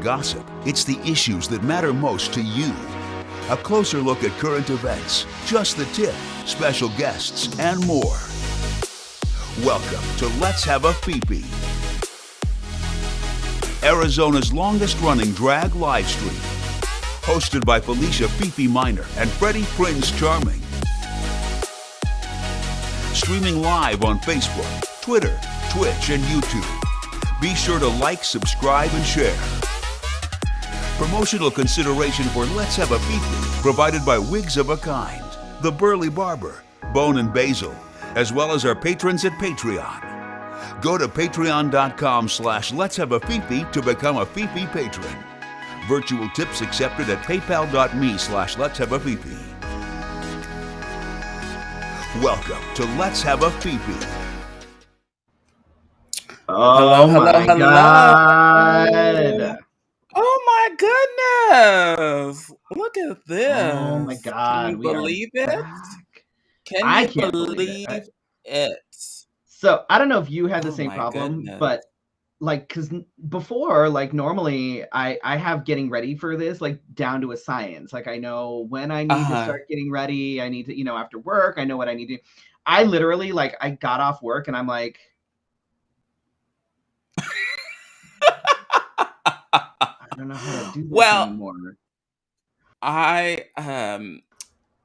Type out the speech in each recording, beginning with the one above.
gossip, it's the issues that matter most to you. A closer look at current events, just the tip, special guests, and more. Welcome to Let's Have a Fefe, Arizona's longest-running drag live stream. Hosted by Felicia Fefe Minor and Freddy Prinze Charming. Streaming live on Facebook, Twitter, Twitch, and YouTube. Be sure to like, subscribe, and share. Promotional consideration for Let's Have a Fefe provided by Wigs of a Kind, The Burly Barber, Bone and Basil, as well as our patrons at Patreon. Go to patreon.com/Let's Have a Fefe to become a Fefe patron. Virtual tips accepted at paypal.me/Let's Have a Fefe. Welcome to Let's Have a Fefe. Oh, my God. Oh my goodness. Look at this. Oh my God. Can you believe it? I Can you can't believe it? So I don't know if you had the same my problem, goodness. but like, because before, like, normally I have getting ready for this like down to a science. Like, I know when I need to start getting ready. I need to, after work, I know what I need to do. I literally, like, I got off work and I'm like, I don't know how to do this anymore.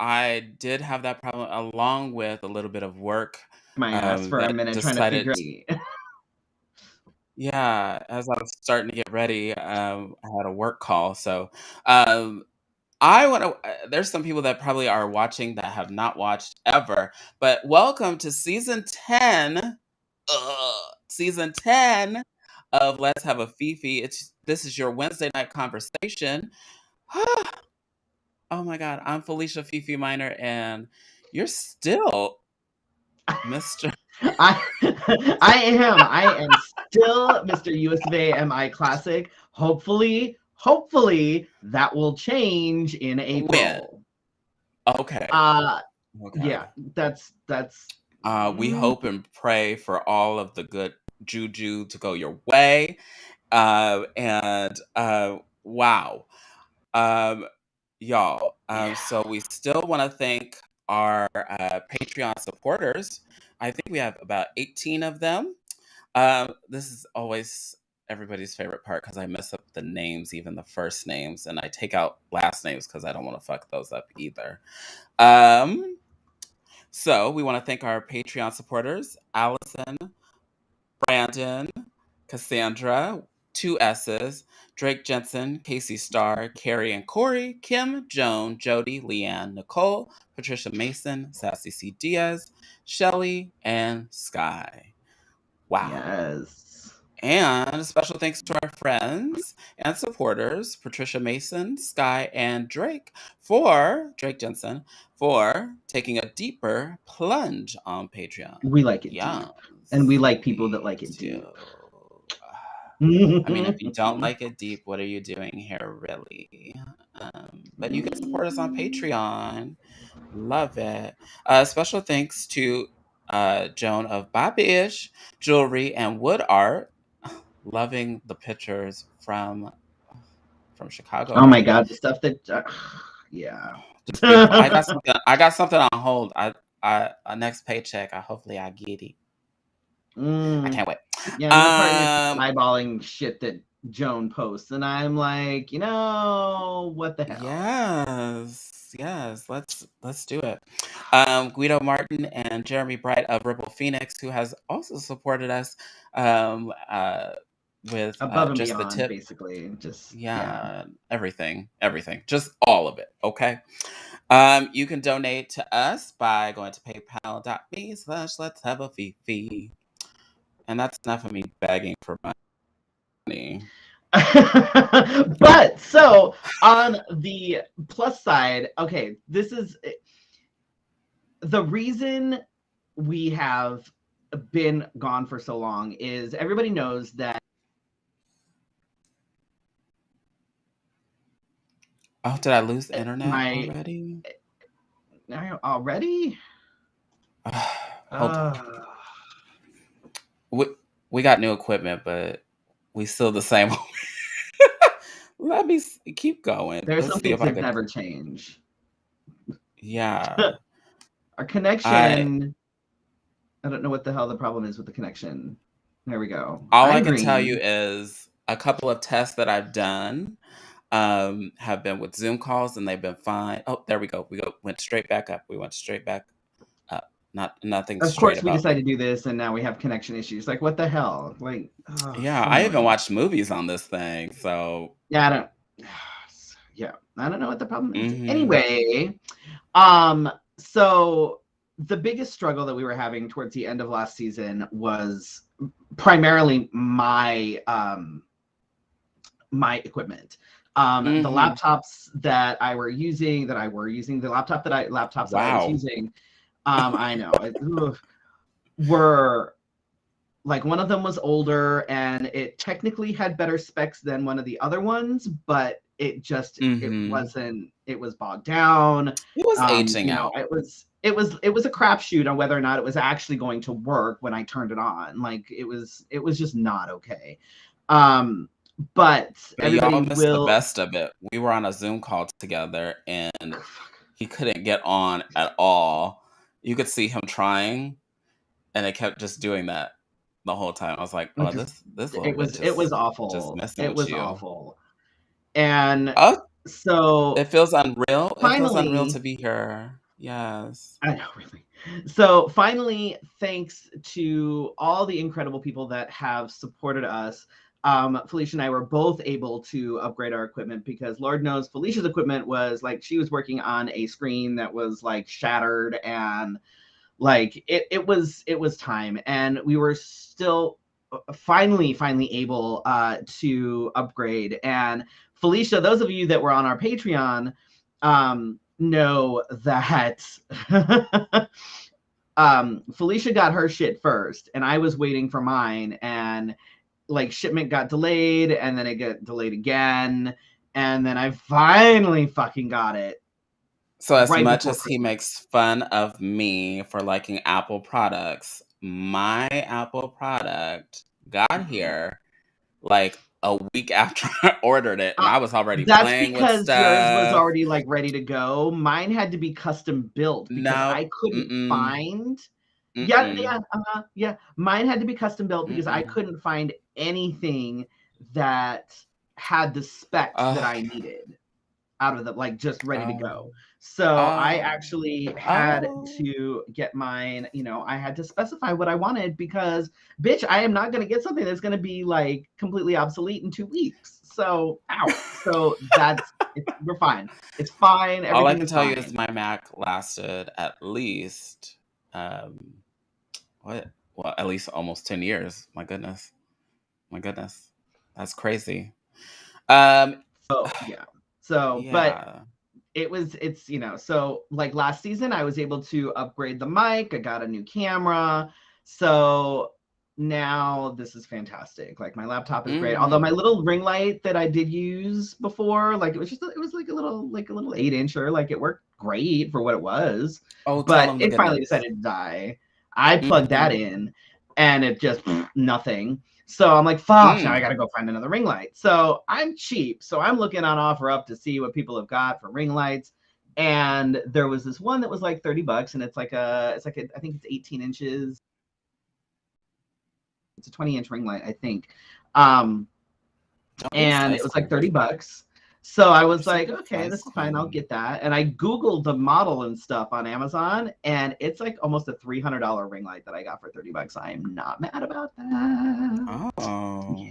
I did have that problem along with a little bit of work. My ass for a minute trying to figure out. Yeah, as I was starting to get ready, I had a work call. So I want to, there's some people that probably are watching that have not watched ever, but welcome to season 10. Season 10 of Let's Have a Fefe. This is your Wednesday night conversation. Oh my God, I'm Felicia Fefe Minor, and you're still Mr. I am still Mr. US of A MI Classic. Hopefully that will change in April. When? Okay. Yeah, that's we hope and pray for all of the good juju to go your way. Wow. Y'all. So we still want to thank our Patreon supporters. I think we have about 18 of them. This is always everybody's favorite part because I mess up the names, even the first names, and I take out last names because I don't want to fuck those up either. So we want to thank our Patreon supporters: Allison, Brandon, Cassandra, 2 S's, Drake Jensen, Casey Starr, Carrie and Corey, Kim, Joan, Jody, Leanne, Nicole, Patricia Mason, Sassy C. Diaz, Shelly, and Sky. Wow. Yes. And special thanks to our friends and supporters, Patricia Mason, Sky, and Drake Jensen, for taking a deeper plunge on Patreon. We like it deep. And we like people that like it deep. I mean, if you don't like it deep, what are you doing here, really? But you can support us on Patreon. Love it. Special thanks to Joan of Babish Jewelry and Wood Art. Loving the pictures from Chicago. Oh my God, the stuff that yeah. I got something on hold. I next paycheck. Hopefully I get it. I can't wait. Yeah, I'm eyeballing shit that Joan posts, and I'm like, what the hell? Yes. Let's do it. Guido Martin and Jeremy Bright of Ripple Phoenix, who has also supported us with above and just beyond, the tip, basically. Just everything, just all of it. Okay. You can donate to us by going to paypal.me/Let's Have a Fefe. And that's enough of me begging for money. But so on the plus side, okay, this is the reason we have been gone for so long is everybody knows that. Oh, did I lose the internet already? Hold on. We got new equipment, but we still the same. Let me keep going. There's Let's some see things if I that could. never change. Yeah. Our I connection, I don't know what the hell the problem is with the connection. There we go. all I I'm can tell you green. is a couple of tests that I've done have been with Zoom calls and they've been fine. Oh, there we go. Went straight back up. We went straight back up. Nothing Of straight course, we about me. decided to do this, and now we have connection issues. Like, what the hell? Like, oh, Yeah, so I even annoying. watched movies on this thing. So, Yeah, I don't. Yeah, I don't know what the problem is. mhm. Anyway, so the biggest struggle that we were having towards the end of last season was primarily my equipment. The Mhm. laptops that I were using, the laptops that I was Wow. using, I know, were like, one of them was older and it technically had better specs than one of the other ones, but Mhm. it was bogged down. It was aging out. It was a crapshoot on whether or not it was actually going to work when I turned it on. Like, it was just not okay. Um, but But everybody y'all missed the will. best of it. We were on a Zoom call together and he couldn't get on at all. You could see him trying and it kept just doing that the whole time. I was like, It "Oh, just this little bitch it was just awful. messing It with was you." awful. And Oh, it so feels unreal. It feels unreal to finally, be here. Yes. I know, really. So finally, thanks to all the incredible people that have supported us, Felicia and I were both able to upgrade our equipment, because Lord knows Felicia's equipment was like, she was working on a screen that was like shattered, and like it was time, and we were still finally able to upgrade. And Felicia, those of you that were on our Patreon know that Felicia got her shit first, and I was waiting for mine, and like, shipment got delayed, and then it got delayed again, and then I finally fucking got it So as right much before as he Christmas. makes fun of me for liking Apple products, my Apple product got Mhm. here like a week after I ordered it and Uh, I was already that's playing with because yours was stuff. already, like, ready to go. Mine had to be custom built because No. I couldn't Mm-mm. find. Yeah, Mm-mm. yeah, yeah. Mine had to be custom built because I Mm-mm. couldn't find anything that had the specs that Oh, I needed out of the, like, just ready to oh, go. So I oh, actually had oh. to get mine, I had to specify what I wanted, because bitch, I am not going to get something that's going to be like completely obsolete in 2 weeks. So, ow. So we're fine. It's fine. All I Everything can is tell you is fine. my Mac lasted at least what? Well, at least almost 10 years. My goodness. My goodness. That's crazy. Um, So, yeah. So, but yeah. so like last season, I was able to upgrade the mic. I got a new camera. So now this is fantastic. Like, my laptop is great. Although my Mhm. little ring light that I did use before, like, it was like a little 8-incher. Like, it worked great for what it was, Oh, tell but him the it good finally news. decided to die. I plugged that Mhm. in, and it just nothing. So I'm like, fuck, now I Mm. gotta go find another ring light. So I'm cheap. So I'm looking on OfferUp to see what people have got for ring lights. And there was this one that was like $30, and I think it's 18 inches. It's a 20-inch ring light, I think. Um, Oh, this and it does was like hold up. $30. So I was like, Super okay, this fast is fine. I'll cone. get that. And I Googled the model and stuff on Amazon, and it's like almost a $300 ring light that I got for $30. I am not mad about that. Yeah. Oh,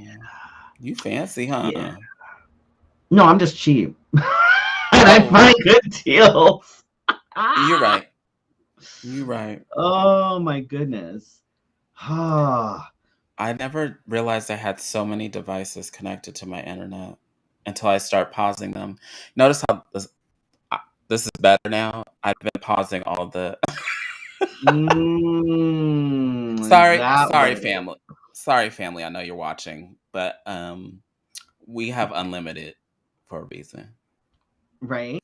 you fancy, Yeah. huh? No, I'm just cheap. And I Oh, find good deals. you're Ah! right. You're right. Oh my goodness. Ah. I never realized I had so many devices connected to my internet until I start pausing them. Notice how this is better now. I've been pausing all the Is that what sorry, it is? family. Sorry, family. I know you're watching, but we have unlimited for a reason. Right?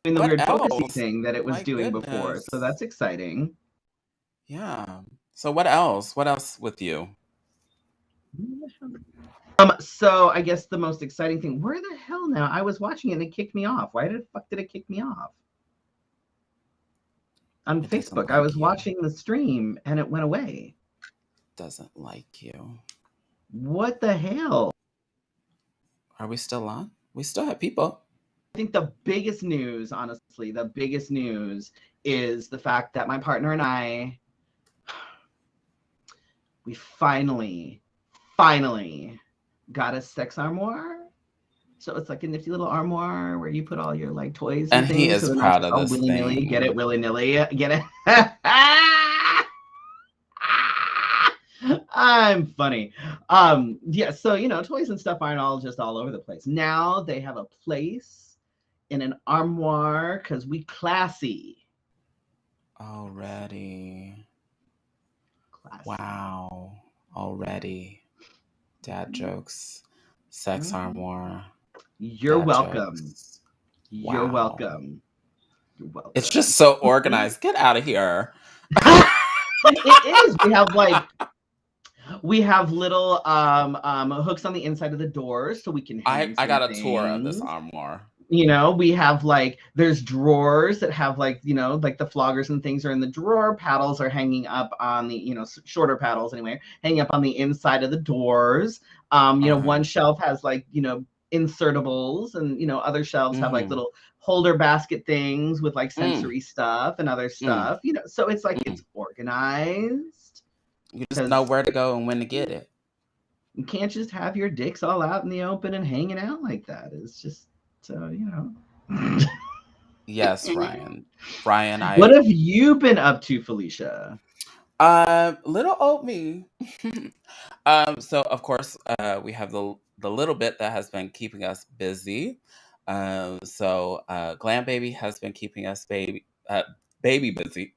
Doing the What weird focusy else? thing that it was My doing before. goodness. So that's exciting. Yeah. So what else? What else with you? So I guess the most exciting thing, where the hell now? I was watching it and it kicked me off. Why the fuck did it kick me off? On It doesn't Facebook, I like was you. watching the stream and it went away. Doesn't like you. What the hell? Are we still on? We still have people. I think the biggest news, honestly, the biggest news is the fact that my partner and I, we finally got a sex armoire. So it's like a nifty little armoire where you put all your like toys and And he things. So is they're not proud just of all this willy-nilly. Get it thing. willy-nilly. Get it? I'm funny. Yeah, so toys and stuff aren't all just all over the place. Now they have a place in an armoire because we classy. Already. Classy. Wow. Already. Dad jokes. Sex armoire. You're Dad welcome. jokes. You're Wow. welcome. You're welcome. It's just so organized. Get out of here. It is. We have little hooks on the inside of the doors so we can hang I got a some tour of this things. armoire. We have there's drawers that have like the floggers and things are in the drawer. Paddles are hanging up on the, shorter paddles anyway, hanging up on the inside of the doors. One shelf has insertables, and other shelves have like little holder basket things with like sensory stuff and other stuff. So it's like it's organized. You just know where to go and when to get it. You can't just have your dicks all out in the open and hanging out like that. It's just so. Yes, Ryan. Ryan, What have you been up to, Felicia? Little old me. So of course, we have the little bit that has been keeping us busy. So Glam Baby has been keeping us baby busy.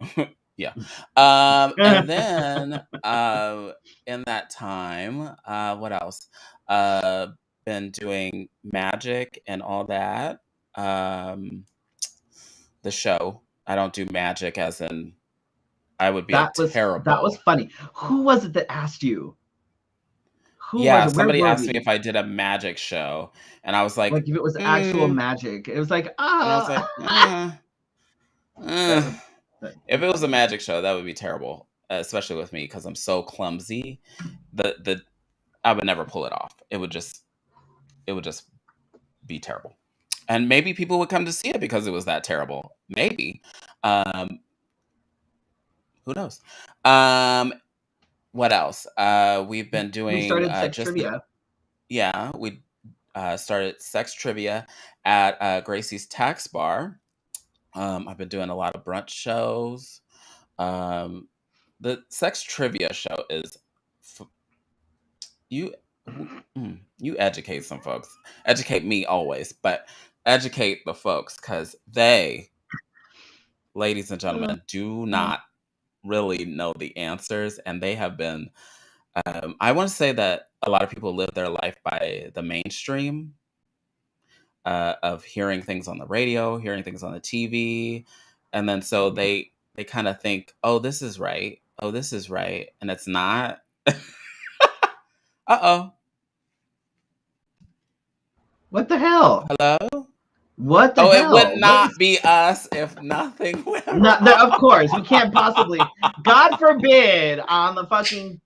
Yeah. And then in that time, what else? Been doing magic and all that. The show. I don't do magic as in I would be terrible. That was funny. Who was it that asked you? Who Yeah, was it? somebody asked me if I did a magic show, and I was like, if it was actual magic. It was like, and I was like, if it was a magic show, that would be terrible, especially with me because I'm so clumsy. I would never pull it off. It would just be terrible, and maybe people would come to see it because it was that terrible. Maybe, who knows? What else? We've been doing. We started sex trivia. We started sex trivia at Gracie's Tax Bar. I've been doing a lot of brunch shows. The sex trivia show is you educate some folks. Educate me always, but educate the folks because they, ladies and gentlemen, do not really know the answers, and they have been. I want to say that a lot of people live their life by the mainstream of hearing things on the radio, hearing things on the TV, and then so they kind of think, "Oh, this is right. Oh, this is right," and it's not. Uh-oh. What the hell? Hello? What the hell? It would not be us if nothing went wrong. Of course, we can't possibly. God forbid on the fucking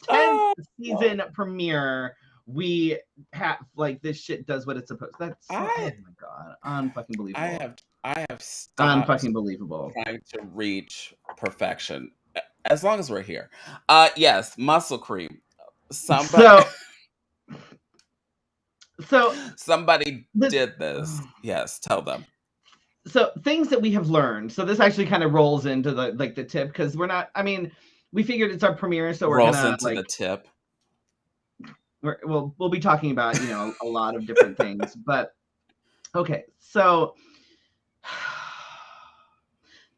10th season premiere we have this shit does what it's supposed to. That's oh my god, unfucking believable. I have stopped unfucking believable trying to reach perfection as long as we're here. Yes, muscle cream. Somebody somebody did this. Yes, tell them. So things that we have learned. So this actually kind of rolls into the tip because we're not. I mean, we figured it's our premiere, so we're rolls into the tip. We'll be talking about a lot of different things, but okay. So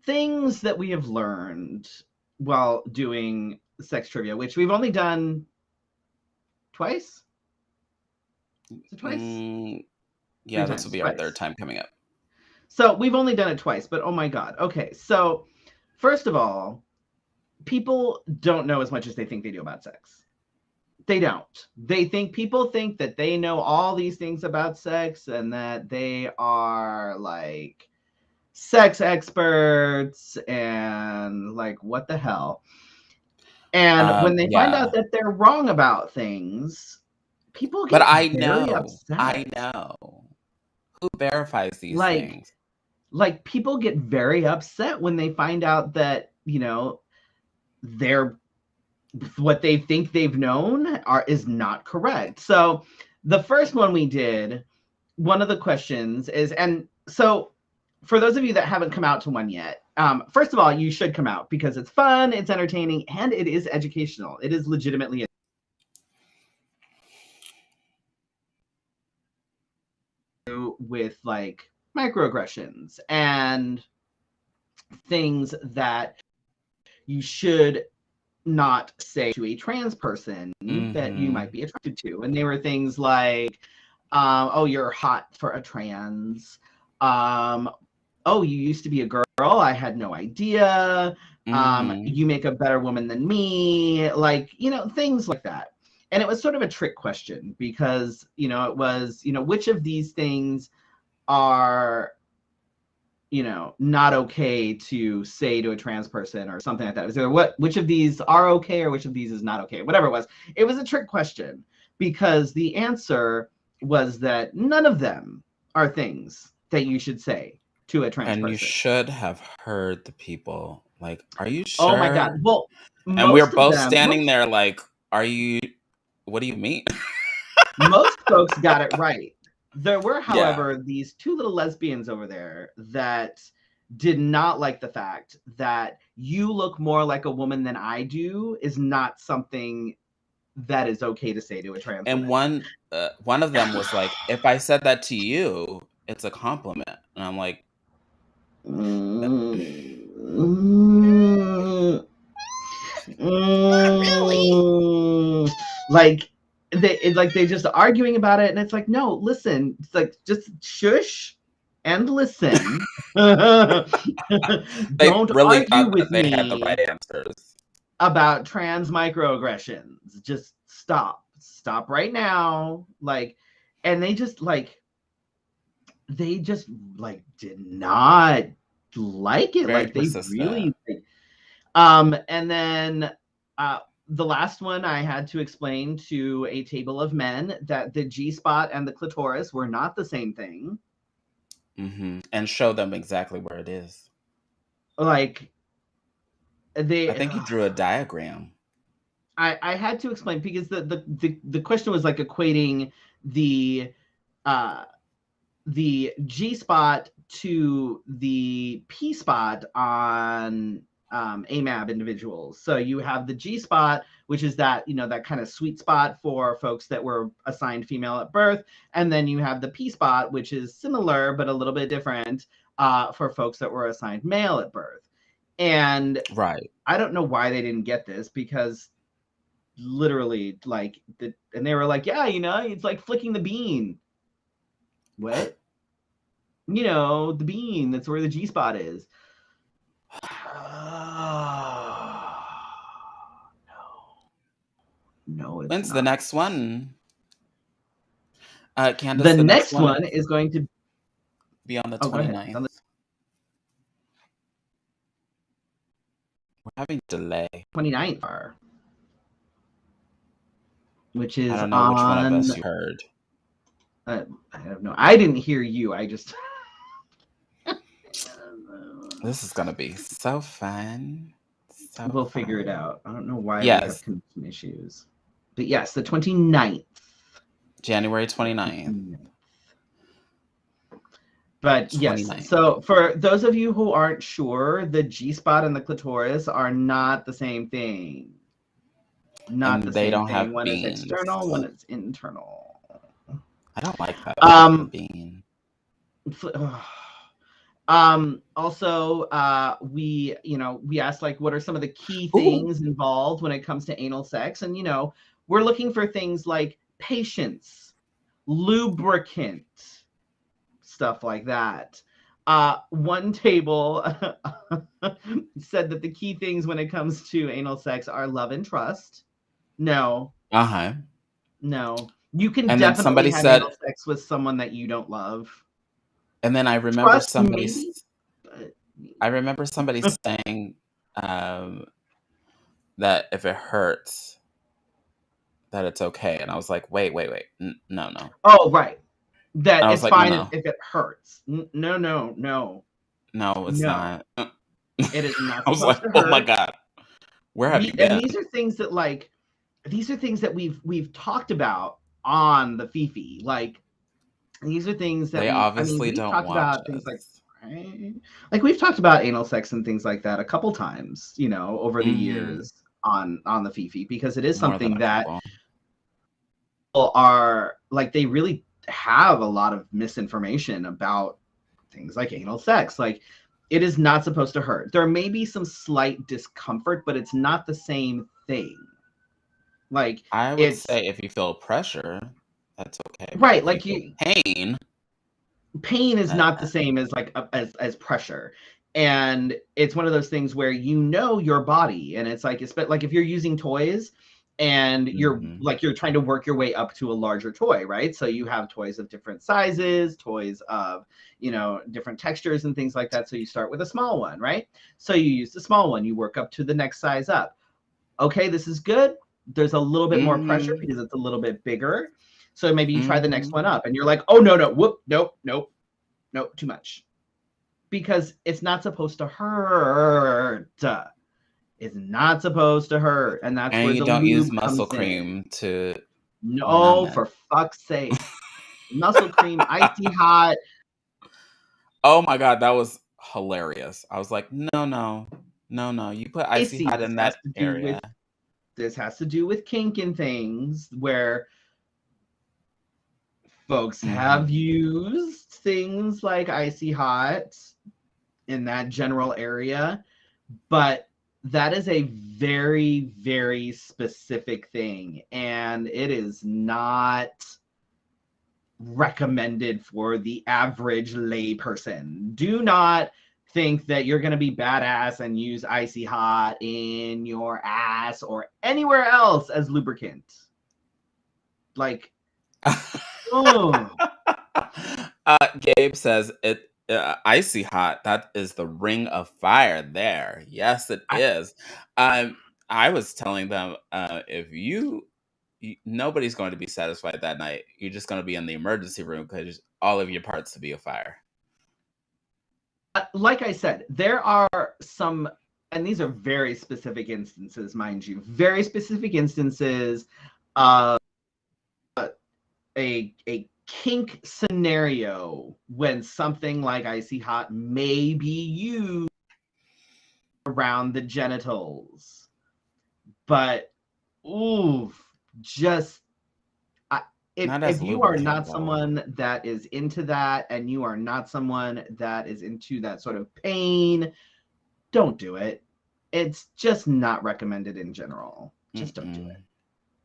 things that we have learned while doing sex trivia, which we've only done twice. Is it twice? Yeah, this will be our third time coming up. So we've only done it twice, but oh my god. Okay, so first of all, people don't know as much as they think they do about sex. They don't. People think that they know all these things about sex and that they are like sex experts and like what the hell. And when they find out that they're wrong about things, people get very upset. I know. Who verifies these things? Like people get very upset when they find out that, you know, they're what they think they've known is not correct. So the first one we did, one of the questions is, and so for those of you that haven't come out to one yet, first of all, you should come out because it's fun, it's entertaining, and it is educational. It is legitimately with like microaggressions and things that you should not say to a trans person that you might be attracted to. And they were things like, oh, you're hot for a trans. Oh, you used to be a girl. I had no idea. You make a better woman than me. Like, you know, things like that. And it was sort of a trick question because, you know, it was, you know, which of these things are, you know, not okay to say to a trans person or something like that. It was either which of these are okay or which of these is not okay, whatever it was. It was a trick question because the answer was that none of them are things that you should say to a trans person. And you should have heard the people like, are you sure? Oh my God. Well, and we're both standing there like, what do you mean? Most folks got it right. There were, however, these two little lesbians over there that did not like the fact that you look more like a woman than I do is not something that is okay to say to a trans woman. And one of them was like, if I said that to you, it's a compliment. And I'm like, really? Like they just arguing about it, and it's like, no, listen, it's like just shush and listen. Don't really argue with they me had the right answers about trans microaggressions. Just stop right now. Like, and they just did not like it. Very like they persistent. really and then the last one, I had to explain to a table of men that the G-spot and the clitoris were not the same thing. And show them exactly where it is. Like, I think he drew a diagram. I had to explain because the question was like equating the G-spot to the P-spot on AMAB individuals. So you have the G-spot, which is that, you know, that kind of sweet spot for folks that were assigned female at birth. And then you have the P-spot, which is similar, but a little bit different for folks that were assigned male at birth. And I don't know why they didn't get this because literally and they were like, yeah, you know, it's like flicking the bean. What? You know, the bean, that's where the G-spot is. No, it's when's not. the next one? Candace, the next one is going to be on the 29th. We're having delay. 29th, which is I don't know which one of us you heard. I don't know. I didn't hear you. I just. This is gonna be so fun. We'll figure it out. I don't know why we have connection issues. But yes, the 29th. January 29th. But yes, so for those of you who aren't sure, the G-spot and the clitoris are not the same thing. Not the same thing. One is external, one is internal. I don't like that. Bean. Also, we asked like, what are some of the key things involved when it comes to anal sex? And, you know, we're looking for things like patience, lubricant, stuff like that. One table said that the key things when it comes to anal sex are love and trust. No, Uh-huh. No. You can And then definitely somebody have said, anal sex with someone that you don't love. and then Trust, maybe, but I remember somebody saying um, that if it hurts, that it's okay. And I was like, wait, wait, wait. No, no. oh, right. That I was it's like, no, fine no. if it hurts. No, no, no, No, it's no. not. It is not I was supposed like, to oh my hurt. God, where have you And been? these are things that like these are things that we've talked about on the Fefe. Like these are things that They obviously we've don't talked watch about things like us. right? Like we've talked about anal sex and things like that a couple times, over the Hmm. years on the Fefe because it is More than something a that couple. people are like they really have a lot of misinformation about things like anal sex. Like it is not supposed to hurt. There may be some slight discomfort, but it's not the same thing. Like I would it's say if you feel pressure, that's okay. But right, if you like feel you pain, pain is not the uh, same as like as pressure. And it's one of those things where your body and it's like like if you're using toys and mhm. you're trying to work your way up to a larger toy, right? So you have toys of different sizes, toys of different textures and things like that. So you start with a small one, right? So you use the small one, you work up to the next size up. Okay, this is good. There's a little bit more pressure Mhm. because it's a little bit bigger. So maybe you try the next Mhm. one up and you're like, oh no, no, whoop, nope, nope, nope, too much. Because it's not supposed to hurt. It's not supposed to hurt. And that's And where you the don't use lube muscle comes in. cream to numb No, it. for fuck's sake. Muscle cream, icy hot. Oh my God, that was hilarious. I was like, no, no, no, no. You put icy See, hot in that area. this has to do with kink and things where folks have Mhm. used things like icy hot in that general area, but that is a very, very specific thing, and it is not recommended for the average lay person. Do not think that you're going to be badass and use icy hot in your ass or anywhere else as lubricant. Like, oh, Gabe says it icy hot. That is the ring of fire there. Yes, it I, is. Um, I was telling them if nobody's going to be satisfied that night. You're just going to be in the emergency room because all of your parts to be afire. like I said, there are some, and these are very specific instances, mind you, very specific instances of a kink scenario when something like icy hot may be used around the genitals. But ooh, just Not if as you are lubricant not though. someone that is into that and you are not someone that is into that sort of pain, don't do it. It's just not recommended in general. Just don't do Mm-mm. it.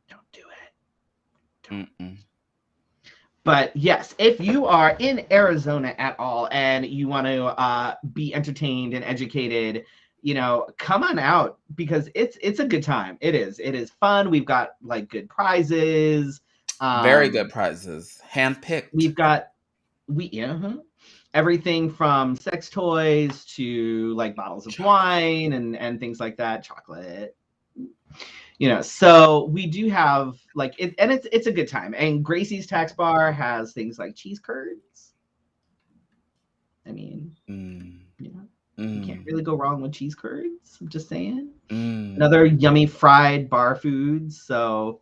Don't do it. Don't. Mm-mm. But yes, if you are in Arizona at all and you want to be entertained and educated, come on out because it's a good time. It is fun. We've got like good prizes. Very good Um, prizes. Handpicked. we've got everything from sex toys to like bottles of Chocolate. wine and things like that, chocolate. So we do have like it, and it's a good time. And Gracie's Tax Bar has things like cheese curds. I mean, Mm. you can't Mm. really go wrong with cheese curds. I'm just saying. Mm. Another yummy fried bar foods. So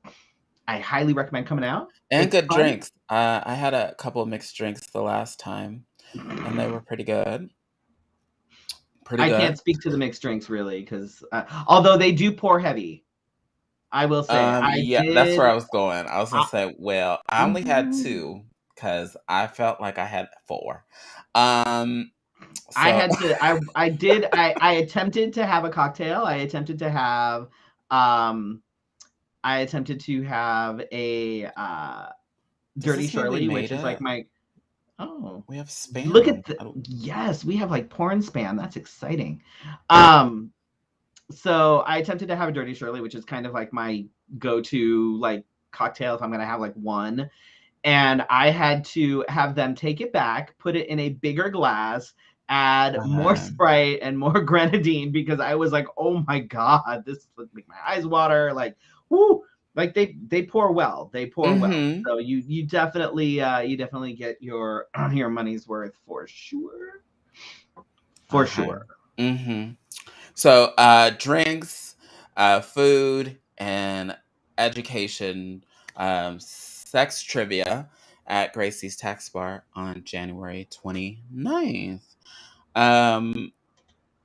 I highly recommend coming out. And It's good fun. drinks. I had a couple of mixed drinks the last time, and they were pretty good. Pretty I can't good. speak to the mixed drinks really because although they do pour heavy, I will say I Yeah, that's where did. I was going. I was gonna I, say, well, I only had mhm. two because I felt like I had four. Um, I so had to. I did. I attempted to have a cocktail. Um, I attempted to have a does dirty this mean we Shirley, which made is like it? my oh We have look at spam. the yes, we have like porn spam. That's exciting. Um, So I attempted to have a Dirty Shirley, which is kind of like my go-to like cocktail if I'm gonna have like one. And I had to have them take it back, put it in a bigger glass, add more Sprite and more grenadine because I was like, oh my god, this would make my eyes water. Like, whoo, like they pour well. They pour well. So you definitely get your money's worth for sure. For sure. So drinks, food, and education, sex trivia at Gracie's Tax Bar on January 29th. And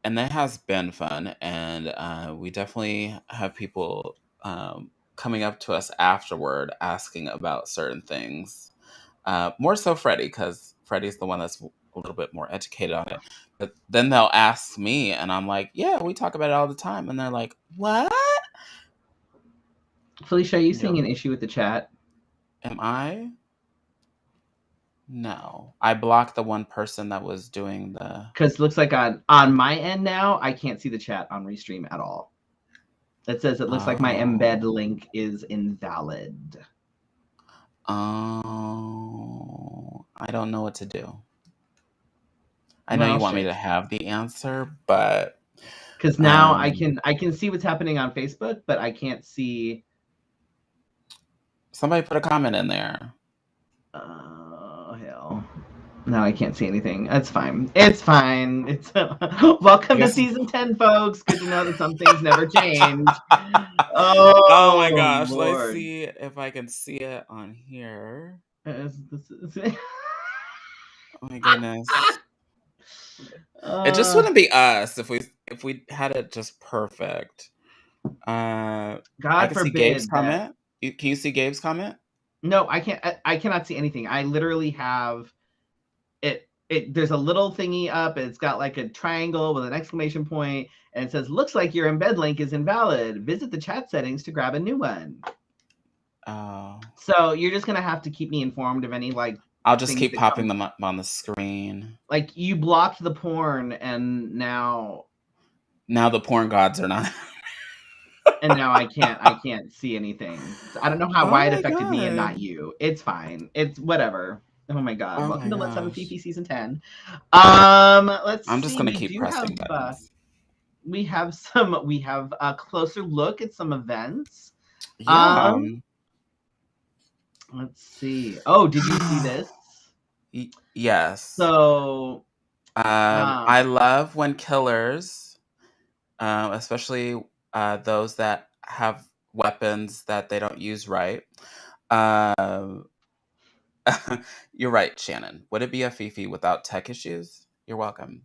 that has been fun, and we definitely have people coming up to us afterward asking about certain things. More so Freddie, because Freddie's the one that's a little bit more educated on it. But then they'll ask me, and I'm like, yeah, we talk about it all the time. And they're like, what? Felicia, are you seeing an issue with the chat? Am I? No. I blocked the one person that was doing the... Because it looks like on my end now, I can't see the chat on Restream at all. It says it looks like my embed link is invalid. Oh, I don't know what to do. I know you want me to have the answer, but because now I can see what's happening on Facebook, but I can't see. Somebody put a comment in there. Oh hell! No, I can't see anything. That's fine. It's fine. It's welcome to season 10, folks. Good to know that some things never change. Oh my gosh! Lord. Let's see if I can see it on here. Oh my goodness! It just wouldn't be us if we had it just perfect. God I can forbid. See Gabe's comment. Can you see Gabe's comment? No, I can't. I cannot see anything. I literally have it. There's a little thingy up. It's got like a triangle with an exclamation point, and it says, "Looks like your embed link is invalid. Visit the chat settings to grab a new one." Oh. So you're just gonna have to keep me informed of any like. I'll just keep popping them up on the screen. Like you blocked the porn, and now the porn gods are not. And now I can't see anything. I don't know why it affected me and not you. It's fine. It's whatever. Oh my god. Welcome to Let's Have a Fefe season 10. Let's see. I'm just gonna keep pressing buttons. We have a closer look at some events. Yeah. Let's see. Oh, did you see this? Yes. So I love when killers, especially those that have weapons that they don't use right. You're right, Shannon. Would it be a Fefe without tech issues? You're welcome.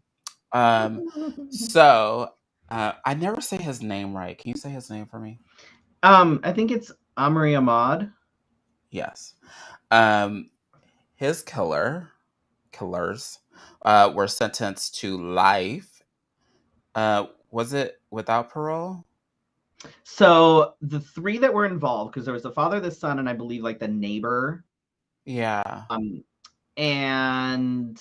So I never say his name right. Can you say his name for me? I think it's Amri Ahmad. Yes. His killers were sentenced to life. Was it without parole? So the three that were involved, because there was the father, the son, and I believe like the neighbor. Yeah. And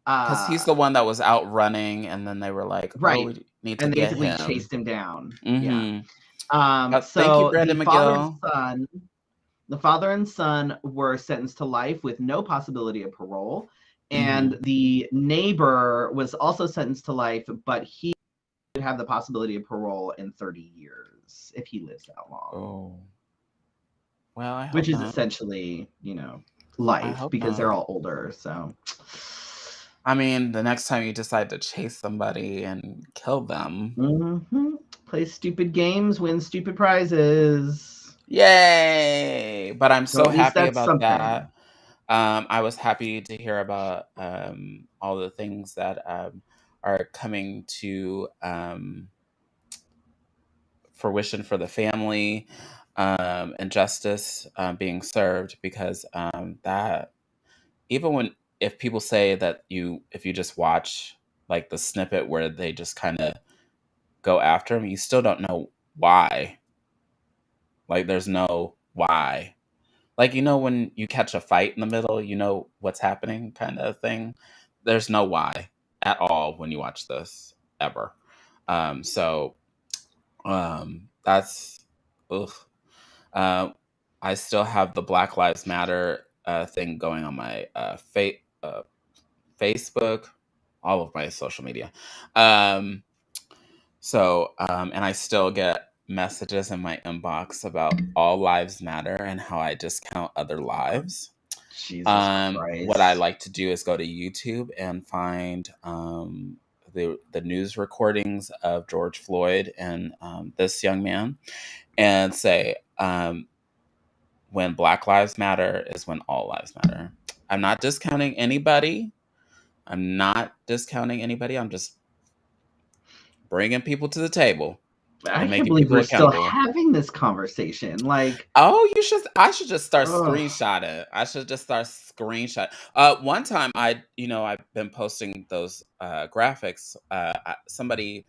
because he's the one that was out running, and then they were like, right, "Oh, we need to and get basically him." chased him down. Mm-hmm. Yeah. So thank you, Brandon McGill. The father and son were sentenced to life with no possibility of parole, and the neighbor was also sentenced to life, but he would have the possibility of parole in 30 years if he lives that long. Oh. Well, I hope which is not. essentially, life because they're all older. So, I mean, the next time you decide to chase somebody and kill them, play stupid games, win stupid prizes. Yay! But I'm so happy about something. that. I was happy to hear about all the things that are coming to fruition for the family. And justice being served, because that, even if people say that if you just watch like the snippet where they just kind of go after him, you still don't know why. Like there's no why. Like, when you catch a fight in the middle, you know what's happening kind of thing. There's no why at all when you watch this ever. So That's ugh. I still have the Black Lives Matter thing going on my Facebook, all of my social media. Um, and I still get messages in my inbox about all lives matter and how I discount other lives. Jesus What I Christ. like to do is go to YouTube and find the news recordings of George Floyd and this young man, and say, when Black Lives Matter is when all lives matter. I'm not discounting anybody. I'm just bringing people to the table I and can't making believe people we're still accountable. having this conversation. Like, Oh, I should just start ugh. screenshotting. I should just start screenshot. One time I've been posting those graphics. Somebody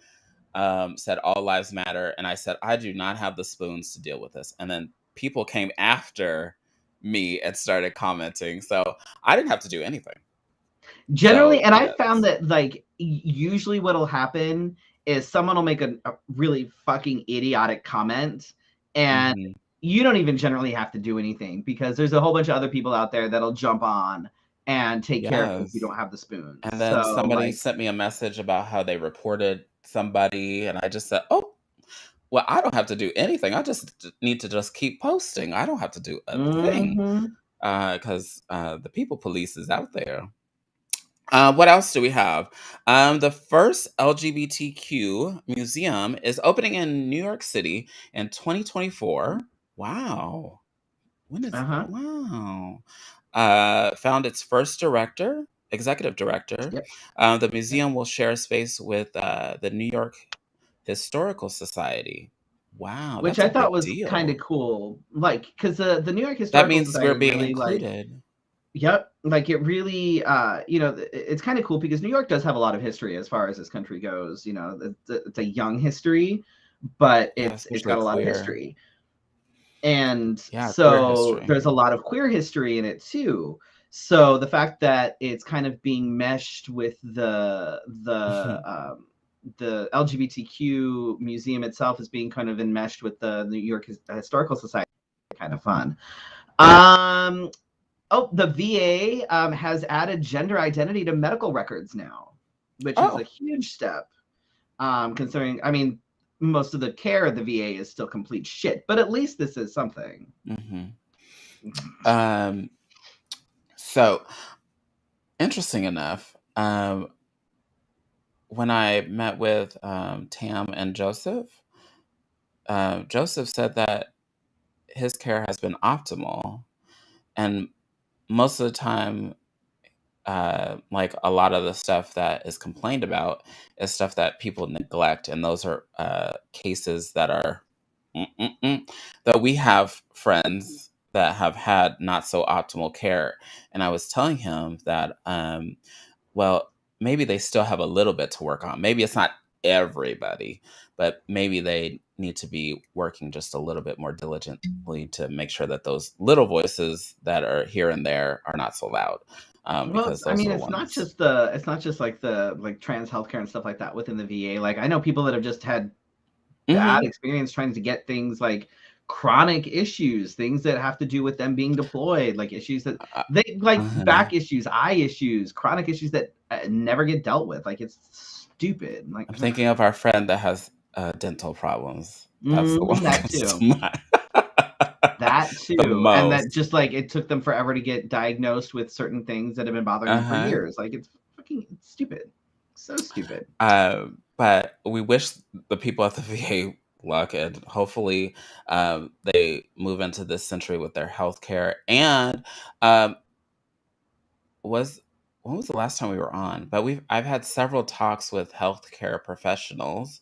said all lives matter, and I said I do not have the spoons to deal with this. And then people came after me and started commenting, so I didn't have to do anything. Generally, So and I found yes. that like usually what'll happen is someone will make a really fucking idiotic comment, and Hmm. you don't even generally have to do anything because there's a whole bunch of other people out there that'll jump on and take care of it if you Yes. don't have the spoons. And then So somebody like, sent me a message about how they reported somebody, and I just said, "Oh, well, I don't have to do anything. I just need to just keep posting. I don't have to do a thing mm-hmm. because the people police is out there." What else do we have? The first LGBTQ museum is opening in New York City in 2024. Wow. Uh-huh. Wow. Found its first executive director. Yep. The Yep. museum will share space with the New York Historical Society. Wow, Which that's I a thought big was kind of deal. cool. Like, because the New York That Historical means we're Society being really like, included. yep, like it really, it's kind of cool because New York does have a lot of history as far as this country goes. You know, it's a young history, but Yeah, it's especially got a lot of queer. history, and Yeah, queer so history. there's a lot of queer history in it too. So the fact that it's kind of being meshed with the LGBTQ museum itself is being kind of enmeshed with the New York Historical Society, kind of fun. Um, Oh, the VA has added gender identity to medical records now, which is a Oh. huge step. Considering, I mean, most of the care of the VA is still complete shit, but at least this is something. Hmm. Um, so interesting enough, when I met with Tam and Joseph, Joseph said that his care has been optimal, and most of the time, like a lot of the stuff that is complained about is stuff that people neglect, and those are cases that are that we have friends that have had not so optimal care. And I was telling him that well, maybe they still have a little bit to work on. Maybe it's not everybody, but maybe they need to be working just a little bit more diligently to make sure that those little voices that are here and there are not so loud, Well, because I those are mean, the ones. it's not just like the like trans healthcare and stuff like that within the VA. Like I know people that have just had bad Hmm. experience trying to get things like chronic issues, things that have to do with them being deployed, like issues that Uh, they like uh-huh. back issues, eye issues, chronic issues that never get dealt with. Like it's stupid. Like I'm thinking of our friend that has dental problems. That's the one that that comes to too. mind That the too. And that most. just like it took them forever to get diagnosed with certain things that have been bothering them for Uh-huh. years. Like it's stupid. So stupid. But we wish the people at the VA luck, and hopefully they move into this century with their healthcare. And um, was when was the last time we were on? But I've had several talks with healthcare professionals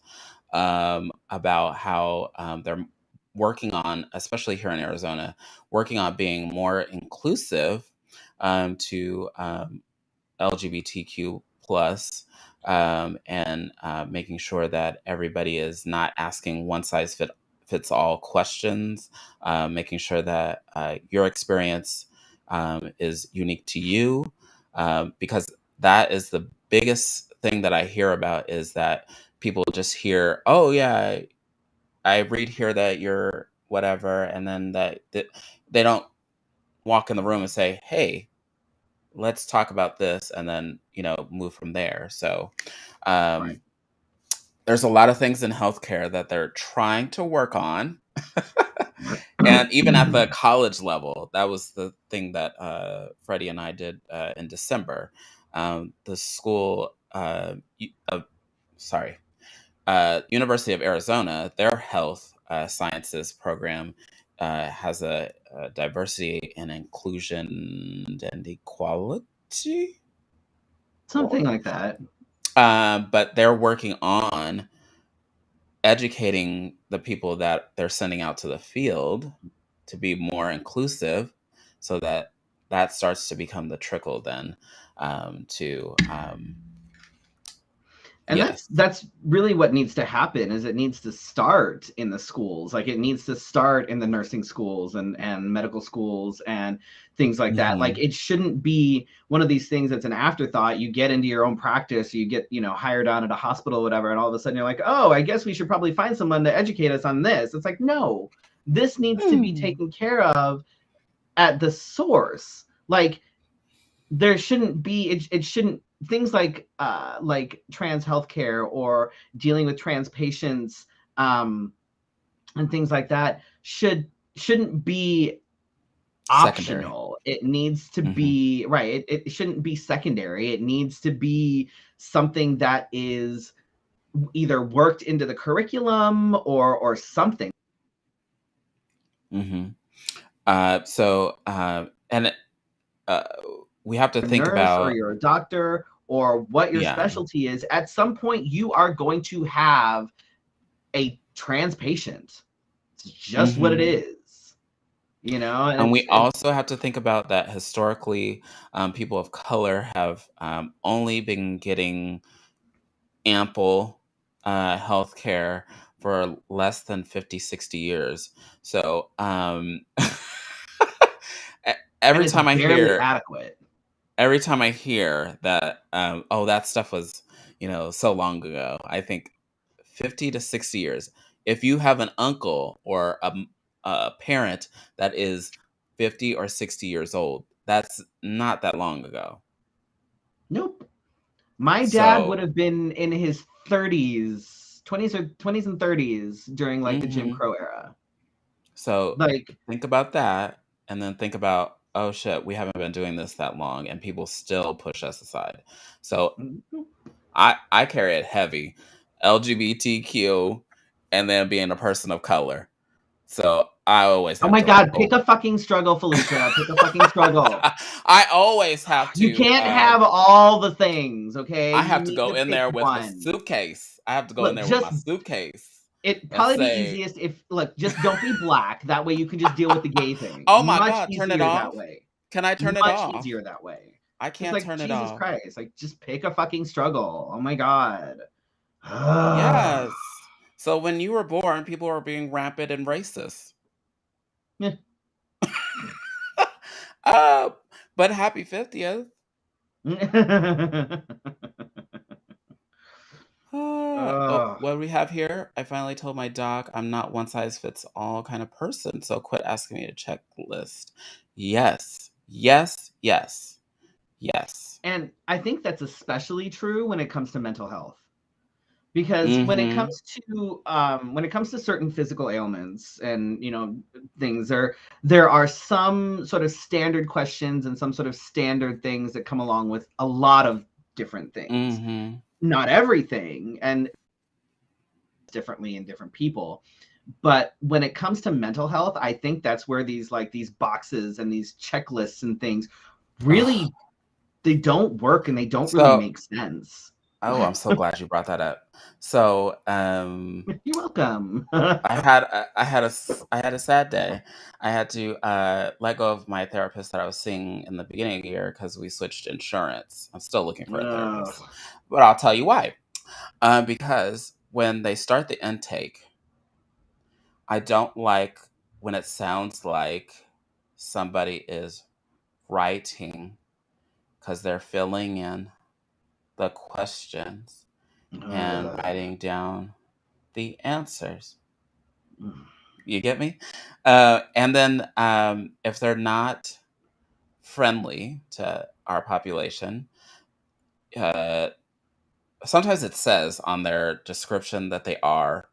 about how they're working on, especially here in Arizona, working on being more inclusive to LGBTQ plus, and making sure that everybody is not asking one size fits all questions, making sure that your experience is unique to you, because that is the biggest thing that I hear about is that people just hear, oh yeah, I read here that you're whatever, and then that they don't walk in the room and say, "Hey, let's talk about this," and then move from there. So, Right. um, there's a lot of things in healthcare that they're trying to work on. And even at the college level, that was the thing that Freddie and I did in December. The school, sorry, University of Arizona, their health sciences program has a diversity and inclusion and equality Something board. like that. But they're working on educating the people that they're sending out to the field to be more inclusive, so that that starts to become the trickle then to And yes. that's really what needs to happen. Is it needs to start in the schools. Like it needs to start in the nursing schools and medical schools and things like that. Like Mhm. it shouldn't be one of these things that's an afterthought. You get into your own practice, you get hired on at a hospital or whatever, and all of a sudden you're like, oh, I guess we should probably find someone to educate us on this. It's like, no, this needs to be Mm. taken care of at the source. Like there shouldn't be it shouldn't things like trans healthcare or dealing with trans patients, and things like that shouldn't be Secondary. optional. It needs to Mhm. be right. It shouldn't be secondary. It needs to be something that is either worked into the curriculum or something. Mhm. And uh, we have to A think nurse or about, you're a doctor or what your yeah. specialty is, at some point you are going to have a trans patient. It's just what it Mhm. is, and And it's we also have to think about that historically, people of color have only been getting ample health care for less than 50, 60 years. So e- and every it's time I barely hear adequate. every time I hear that, oh, that stuff was, so long ago, I think 50 to 60 years. If you have an uncle or a parent that is 50 or 60 years old, that's not that long ago. Nope. My dad would So, have been in his 30s, 20s and 30s during like the Jim mhm. Crow era. So Like, think about that, and then think about, oh shit, we haven't been doing this that long, and people still push us aside. So I carry it heavy, LGBTQ, and then being a person of color. So I always oh have my to like God, pick go. a fucking struggle, Felicia. Pick a fucking struggle. I always have You to. can't have all the things, okay? I You have to need go to in pick there with a one. suitcase. I have to go in Look, there with my just suitcase it and probably be say, easiest if look, just don't be black. That way you can just deal with the gay thing. "Oh my Much god, turn it easier that off! way. Can I turn it Much off? easier that way. I It's can't like turn it Jesus off." Christ. Like just pick a fucking struggle. Oh my God. Ah. Yes. So when you were born, people were being rampant and racist. Meh. uh, but happy 50th. Oh, Ugh. what do we have here? I finally told my doc I'm not one size fits all kind of person, so quit asking me to checklist. Yes, yes, yes, yes. And I think that's especially true when it comes to mental health. Because Mm-hmm. when it comes to certain physical ailments and things, there are some sort of standard questions and some sort of standard things that come along with a lot of different things. Mm-hmm. Not everything, and differently in different people. But when it comes to mental health, I think that's where these boxes and these checklists and things Ugh. really, they don't work and they don't really So, make sense. oh, I'm so glad you brought that up. So, You're welcome. I had a sad day. I had to let go of my therapist that I was seeing in the beginning of the year because we switched insurance. I'm still looking for a therapist, Ugh. but I'll tell you why. Because when they start the intake, I don't like when it sounds like somebody is writing because they're filling in the questions and Ugh. writing down the answers. You get me? And then if they're not friendly to our population, uh, sometimes it says on their description that they are,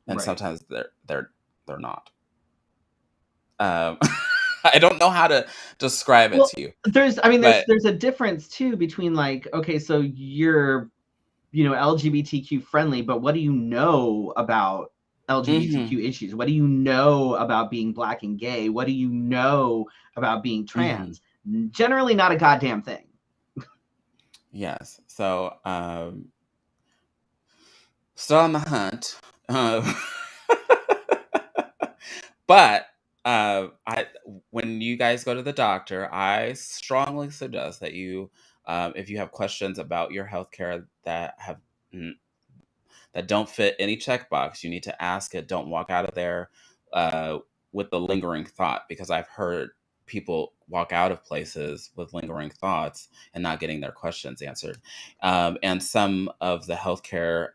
and Right. sometimes they're not. I don't know how to describe it Well, to you, there's but there's a difference too between like, okay, so you're, LGBTQ friendly, but what do you know about hmm LGBTQ issues? What do you know about being Black and gay? What do you know about being hmm trans? Generally not a goddamn thing. yes. So still on the hunt. But I when you guys go to the doctor, I strongly suggest that you, if you have questions about your healthcare mm, that don't fit any checkbox, you need to ask it. Don't walk out of there uh, with the lingering thought, because I've heard people walk out of places with lingering thoughts and not getting their questions answered. And some of the healthcare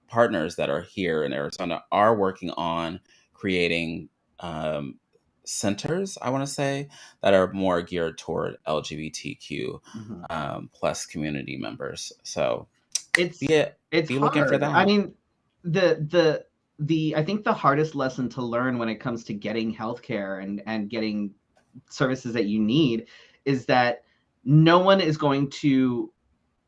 partners that are here in Arizona are working on creating um, centers, I want to say, that are more geared toward LGBTQ Mhm. plus community members. So It's be it, it's be looking for hard. I that. mean, the I think the hardest lesson to learn when it comes to getting healthcare and getting services that you need is that no one is going to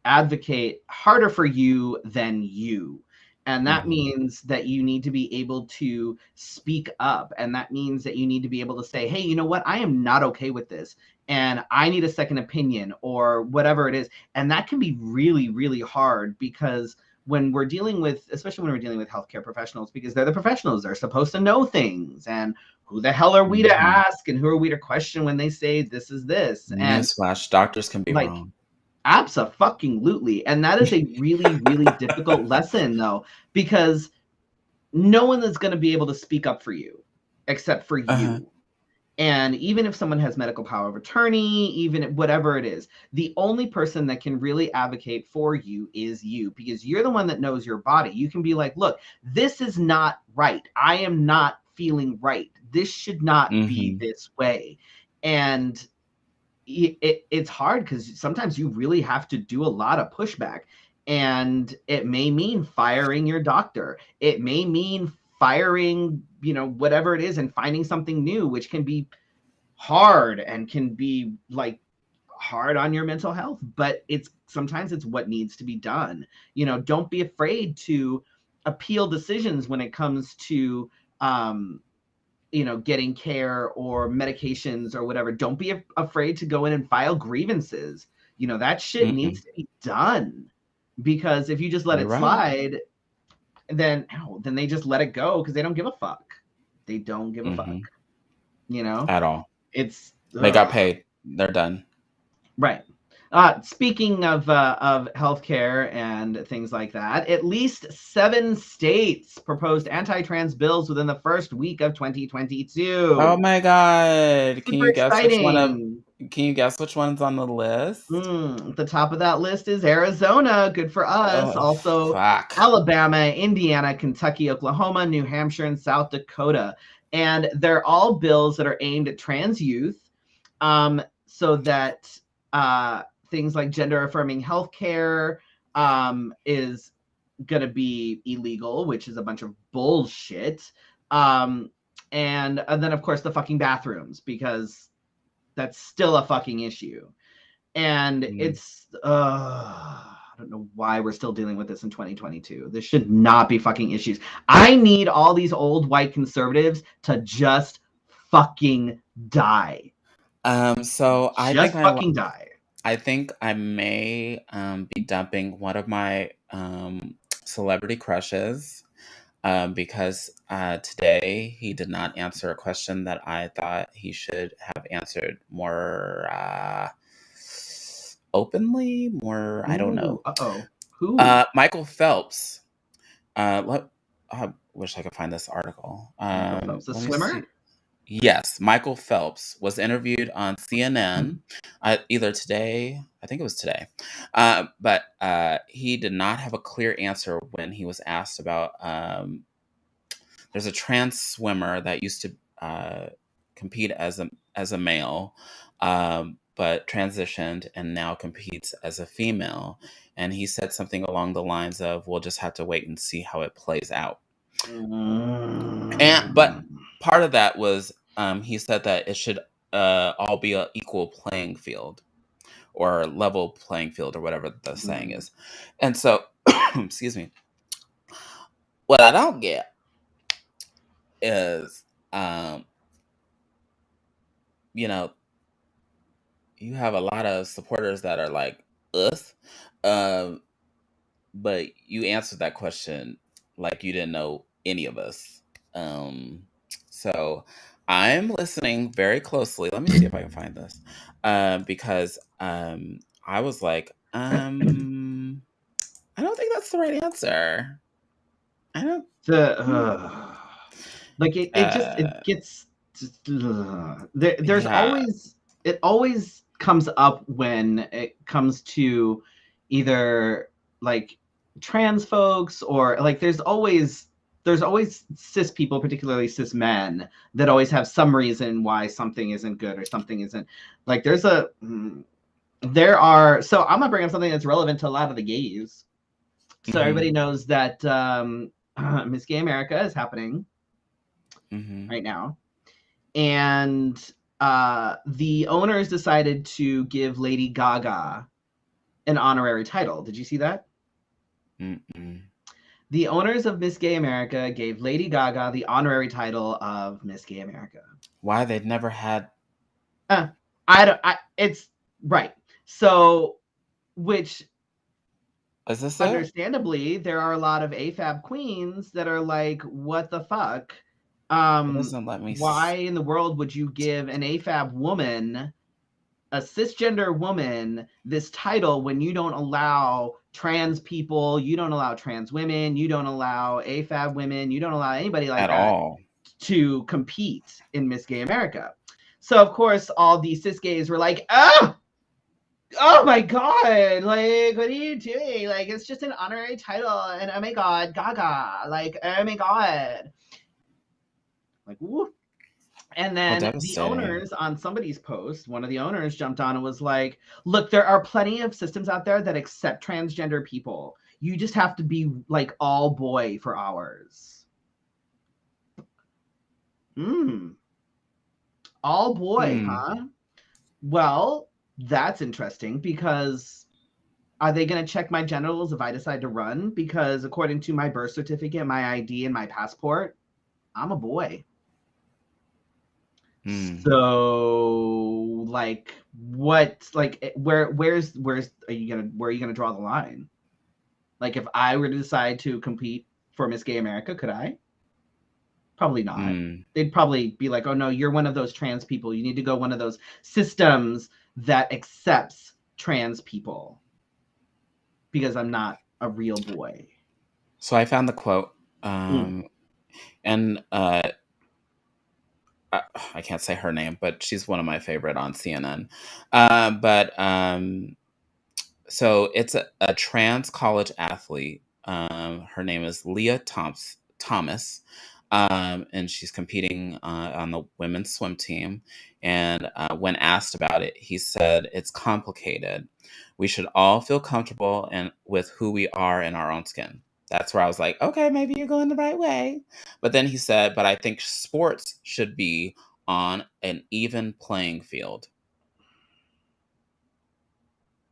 advocate harder for you than you. And that hmm means that you need to be able to speak up. And that means that you need to be able to say, hey, you know what? I am not okay with this. And I need a second opinion or whatever it is. And that can be really, really hard because when we're dealing with, especially when we're dealing with healthcare professionals, because they're the professionals, they're supposed to know things. And who the hell are we to hmm ask? And who are we to question when they say this is this? And Newsflash: doctors can be like, wrong. abso-fucking-lutely. And that is a really, really difficult lesson, though, because no one is going to be able to speak up for you except for Uh-huh. you. And even if someone has medical power of attorney, even whatever it is, the only person that can really advocate for you is you, because you're the one that knows your body. You can be like, look, this is not right. I am not feeling right. This should not be hmm this way. And it's hard because sometimes you really have to do a lot of pushback, and it may mean firing your doctor. It may mean firing, whatever it is, and finding something new, which can be hard and can be like hard on your mental health, but sometimes it's what needs to be done. Don't be afraid to appeal decisions when it comes to um getting care or medications or whatever. Don't be afraid to go in and file grievances. That shit hmm needs to be done, because if you just let You're it right. slide, then they just let it go because they don't give a fuck. They don't give a fuck. hmm You know, At all. it's They got ugh. paid. They're done. Right. Speaking of healthcare and things like that, at least 7 states proposed anti-trans bills within the first week of Oh 2022. my god. Super exciting. Can you guess which one's on the list? The top of that list is Arizona. Good for us. Oh, Also, fuck. Alabama, Indiana, Kentucky, Oklahoma, New Hampshire, and South Dakota. And they're all bills that are aimed at trans youth, so that things like gender affirming healthcare is going to be illegal, which is a bunch of bullshit. Um, and then, of course, the fucking bathrooms, because that's still a fucking issue. And Mm. it's I don't know why we're still dealing with this in 2022. This should not be fucking issues. I need all these old white conservatives to just fucking die. So Just fucking die. I think I may be dumping one of my celebrity crushes because today he did not answer a question that I thought he should have answered more openly, more, I don't Ooh, know. uh-oh. Who? Michael Phelps. I wish I could find this article. Michael Phelps, the Let me swimmer? see. Yes, Michael Phelps was interviewed on CNN either today, I think it was today, but he did not have a clear answer when he was asked about there's a trans swimmer that used to compete as a male, but transitioned and now competes as a female. And he said something along the lines of, "We'll just have to wait and see how it plays out." But part of that was he said that it should all be an equal playing field or level playing field or whatever the saying is. And so, excuse me, what I don't get is, you know, you have a lot of supporters that are like us, um, but you answered that question like you didn't know any of us. So I'm listening very closely. Let me see if I can find this, because I was like, I don't think that's the right answer. I don't. Like it gets there's Yeah. always, it always comes up when it comes to either like trans folks, or like there's always cis people, particularly cis men, that always have some reason why something isn't good or something isn't, like there are, so I'm gonna bring up something that's relevant to a lot of the gays. So everybody knows that Miss Gay America is happening right now, and the owners decided to give Lady Gaga an honorary title. Did you see that? The owners of Miss Gay America gave Lady Gaga the honorary title of Miss Gay America. Why? They'd never had. It's right. So, which Is this understandably, there are a lot of AFAB queens that are like, what the fuck? Doesn't let me. Why in the world would you give an AFAB woman, a cisgender woman, this title when you don't allow trans people, you don't allow trans women, you don't allow AFAB women, you don't allow anybody like at that all to compete in Miss Gay America? So of course all these cis gays were like, oh my god, like, what are you doing? Like, it's just an honorary title, and oh my god, Gaga, like, oh my god, like, woo. And then the owners, on somebody's post, one of the owners jumped on and was like, look, there are plenty of systems out there that accept transgender people. You just have to be like all boy for ours. All boy, huh? Well, that's interesting, because are they going to check my genitals if I decide to run? Because according to my birth certificate, my ID, and my passport, I'm a boy. So, like, what, like, where are you gonna draw the line? Like, if I were to decide to compete for Miss Gay America, could I? Probably not. They'd probably be like, oh no, you're one of those trans people. You need to go one of those systems that accepts trans people, because I'm not a real boy. So I found the quote, and I can't say her name, but she's one of my favorite on CNN. So it's a trans college athlete. Her name is Leah Thomas, and she's competing on the women's swim team. And when asked about it, he said, "It's complicated. We should all feel comfortable with who we are in our own skin." That's where I was like, okay, maybe you're going the right way. But then he said, but I think sports should be on an even playing field.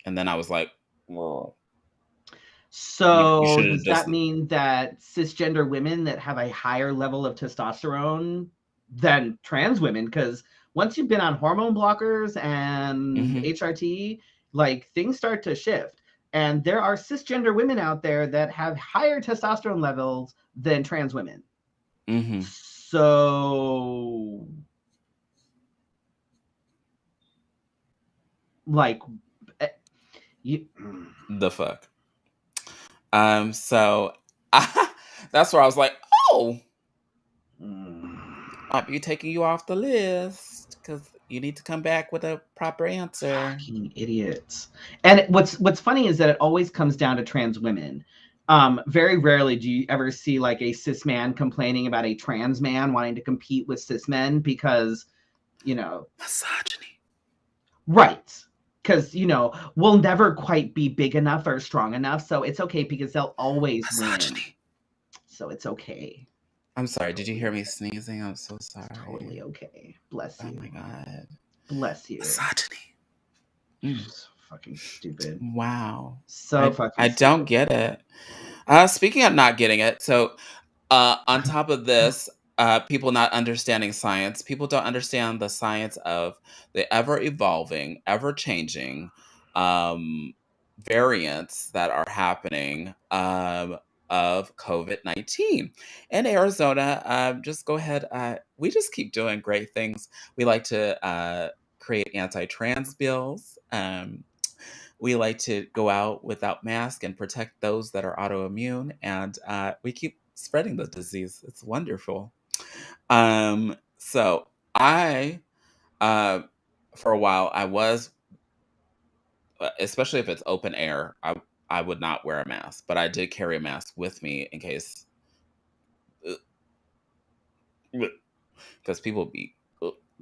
And then I was like, well. So does that mean that cisgender women that have a higher level of testosterone than trans women? Because once you've been on hormone blockers and HRT, like, things start to shift. And there are cisgender women out there that have higher testosterone levels than trans women. So, like, the fuck. So that's where I was like, oh, might be taking you off the list because you need to come back with a proper answer. Fucking idiots. And what's funny is that it always comes down to trans women. Very rarely do you ever see like a cis man complaining about a trans man wanting to compete with cis men because, misogyny. Right. Because, we'll never quite be big enough or strong enough. So it's okay because they'll always win. So it's okay. I'm sorry. Did you hear me sneezing? I'm so sorry. It's totally okay. Bless you. Oh my God. Bless you. Misogyny. So fucking stupid. Wow. So fucking I don't get it. Speaking of not getting it, so on top of this, people not understanding science, people don't understand the science of the ever evolving, ever changing variants that are happening of COVID-19 in Arizona. Just go ahead. We just keep doing great things. We like to create anti-trans bills. We like to go out without mask and protect those that are autoimmune, and we keep spreading the disease. It's wonderful. So I, uh, for a while, I was, especially if it's open air, I would not wear a mask, but I did carry a mask with me in case, because people be.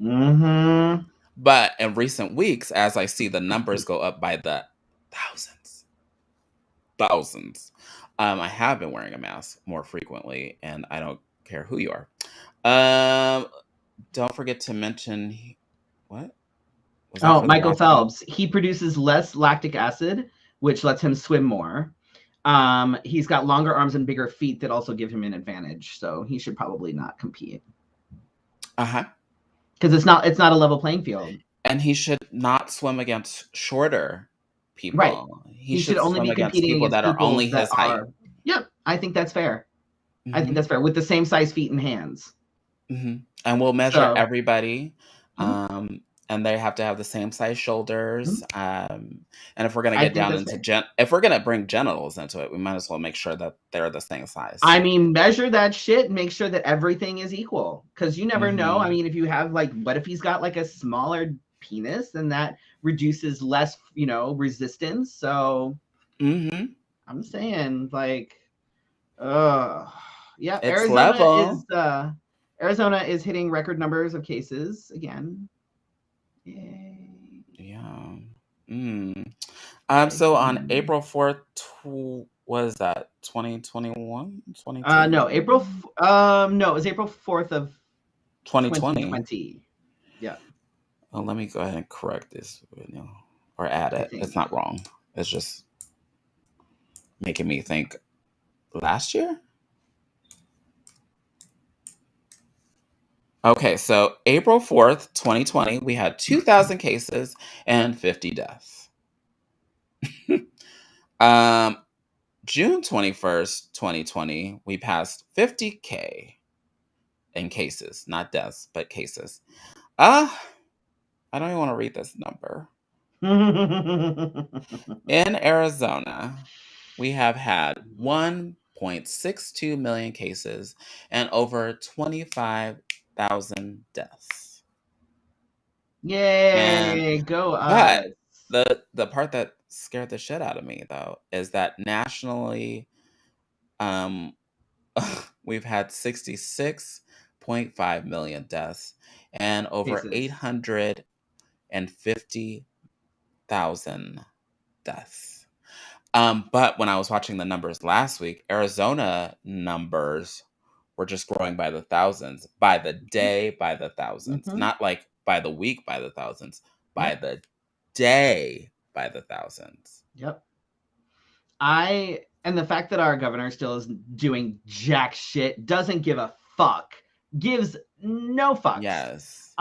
Mm-hmm. But in recent weeks, as I see the numbers go up by the thousands, I have been wearing a mask more frequently, and I don't care who you are. Don't forget to mention what was that for the Michael last one? Phelps. He produces less lactic acid, which lets him swim more. He's got longer arms and bigger feet that also give him an advantage. So he should probably not compete. Because it's not a level playing field. And he should not swim against shorter people. Right. He should only swim against people that are only his height. Yep, I think that's fair. Mm-hmm. I think that's fair with the same size feet and hands. Mm-hmm. And we'll measure everybody. Mm-hmm. And they have to have the same size shoulders. Mm-hmm. And if we're gonna get down into if we're gonna bring genitals into it, we might as well make sure that they're the same size. I mean, measure that shit and make sure that everything is equal. Because you never know. I mean, if you have what if he's got like a smaller penis, then that reduces less, resistance. So I'm saying yeah, it's Arizona is hitting record numbers of cases again. Yay. Yeah. So on April 4th, was that 2021? 22? No, it was April 4th of 2020. Yeah. Well, let me go ahead and correct this or add it. It's not wrong. It's just making me think last year. Okay, so April 4th, 2020, we had 2,000 cases and 50 deaths. June 21st, 2020, we passed 50K in cases, not deaths, but cases. I don't even want to read this number. In Arizona, we have had 1.62 million cases and over 25,000 deaths. Yay, go us. But the part that scared the shit out of me, though, is that nationally, we've had 66.5 million deaths and over 850,000 deaths. But when I was watching the numbers last week, Arizona numbers were just growing by the thousands, by the day, by the thousands, not like by the week, by the thousands, by the day, by the thousands. Yep. And the fact that our governor still is doing jack shit, doesn't give a fuck, gives no fucks. Yes.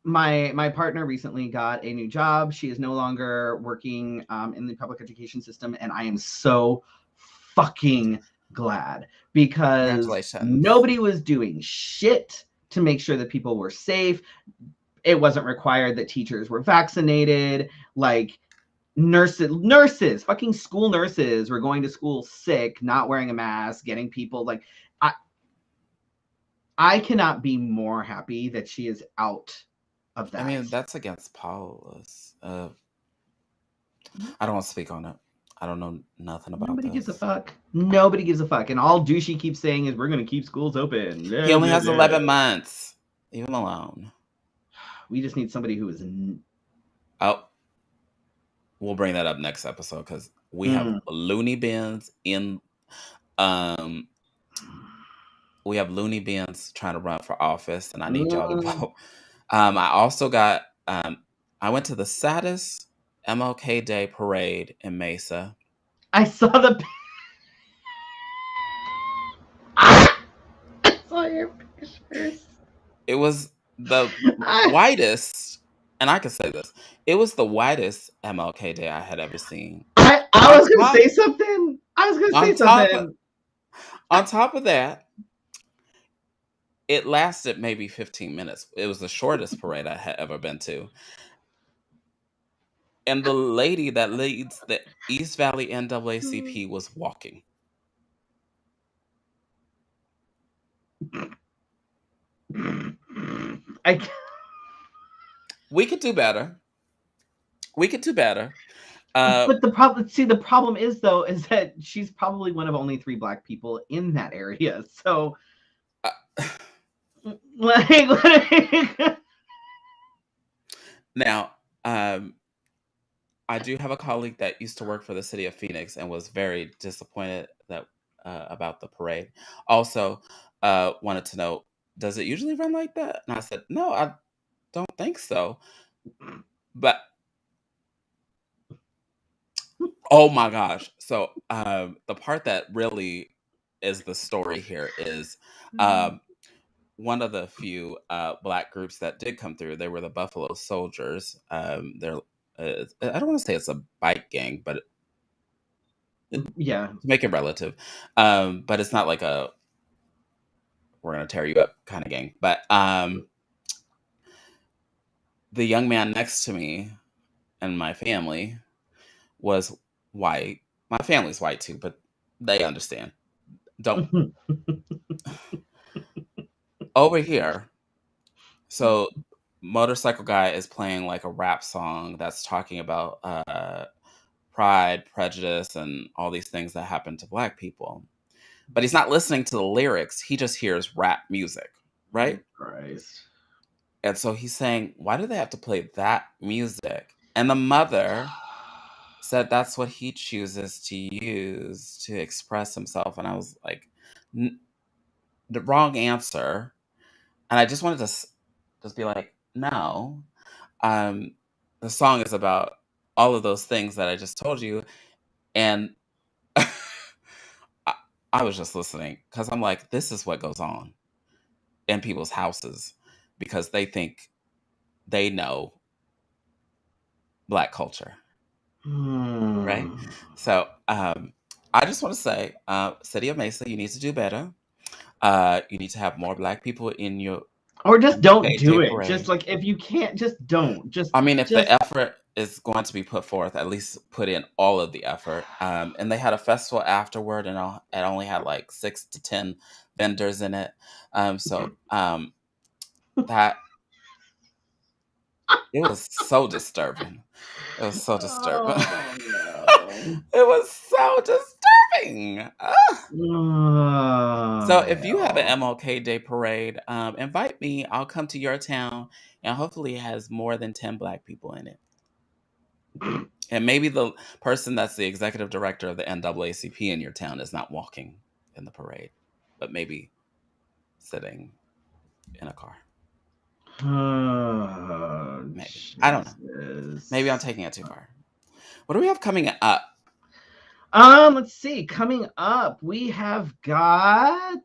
My partner recently got a new job. She is no longer working in the public education system, and I am so fucking glad because nobody was doing shit to make sure that people were safe. It wasn't required that teachers were vaccinated. Nurses, fucking school nurses were going to school sick, not wearing a mask, getting people I cannot be more happy that she is out of that. I mean, that's against policy. I don't want to speak on it. I don't know nothing about Nobody gives a this. fuck. Nobody gives a fuck. And all douchey keeps saying is we're going to keep schools open. He only has 11 months. Leave him alone. We just need somebody who is. Oh, we'll bring that up next episode because we have loony bins in. We have loony bins trying to run for office, and I need y'all to vote. I also got. I went to the saddest MLK Day parade in Mesa. I saw the. I saw your pictures. It was the whitest, and I can say this. It was the whitest MLK Day I had ever seen. I was going to say something. On top of that, it lasted maybe 15 minutes. It was the shortest parade I had ever been to. And the lady that leads the East Valley NAACP was walking. We could do better. But the problem is though, is that she's probably one of only 3 Black people in that area. So, now, I do have a colleague that used to work for the city of Phoenix and was very disappointed that about the parade. Also, wanted to know, does it usually run like that? And I said, no, I don't think so. But oh my gosh! So the part that really is the story here is one of the few Black groups that did come through. They were the Buffalo Soldiers. They're I don't want to say it's a bike gang, but yeah, to make it relative. But it's not like a we're gonna tear you up kind of gang. But the young man next to me and my family was white. My family's white too, but they understand. Don't over here. So motorcycle guy is playing like a rap song that's talking about pride, prejudice, and all these things that happen to Black people. But he's not listening to the lyrics. He just hears rap music, right? Christ. And so he's saying, why do they have to play that music? And the mother said that's what he chooses to use to express himself. And I was like, the wrong answer. And I just wanted to just be like, no. The song is about all of those things that I just told you. And I was just listening because I'm like, this is what goes on in people's houses because they think they know Black culture. Right? So I just want to say, City of Mesa, you need to do better. You need to have more Black people in your or just don't do it. Parade. Just like if you can't, just don't. Just I mean, if the effort is going to be put forth, at least put in all of the effort. And they had a festival afterward, and it only had like 6 to 10 vendors in it. So that it was so disturbing. It was so disturbing. Oh, no. It was so disturbing. So if you have an MLK Day parade, invite me. I'll come to your town, and hopefully it has more than 10 Black people in it. And maybe the person that's the executive director of the NAACP in your town is not walking in the parade, but maybe sitting in a car. Maybe. Jesus. I don't know. Maybe I'm taking it too far. What do we have coming up? Let's see. Coming up, we have got.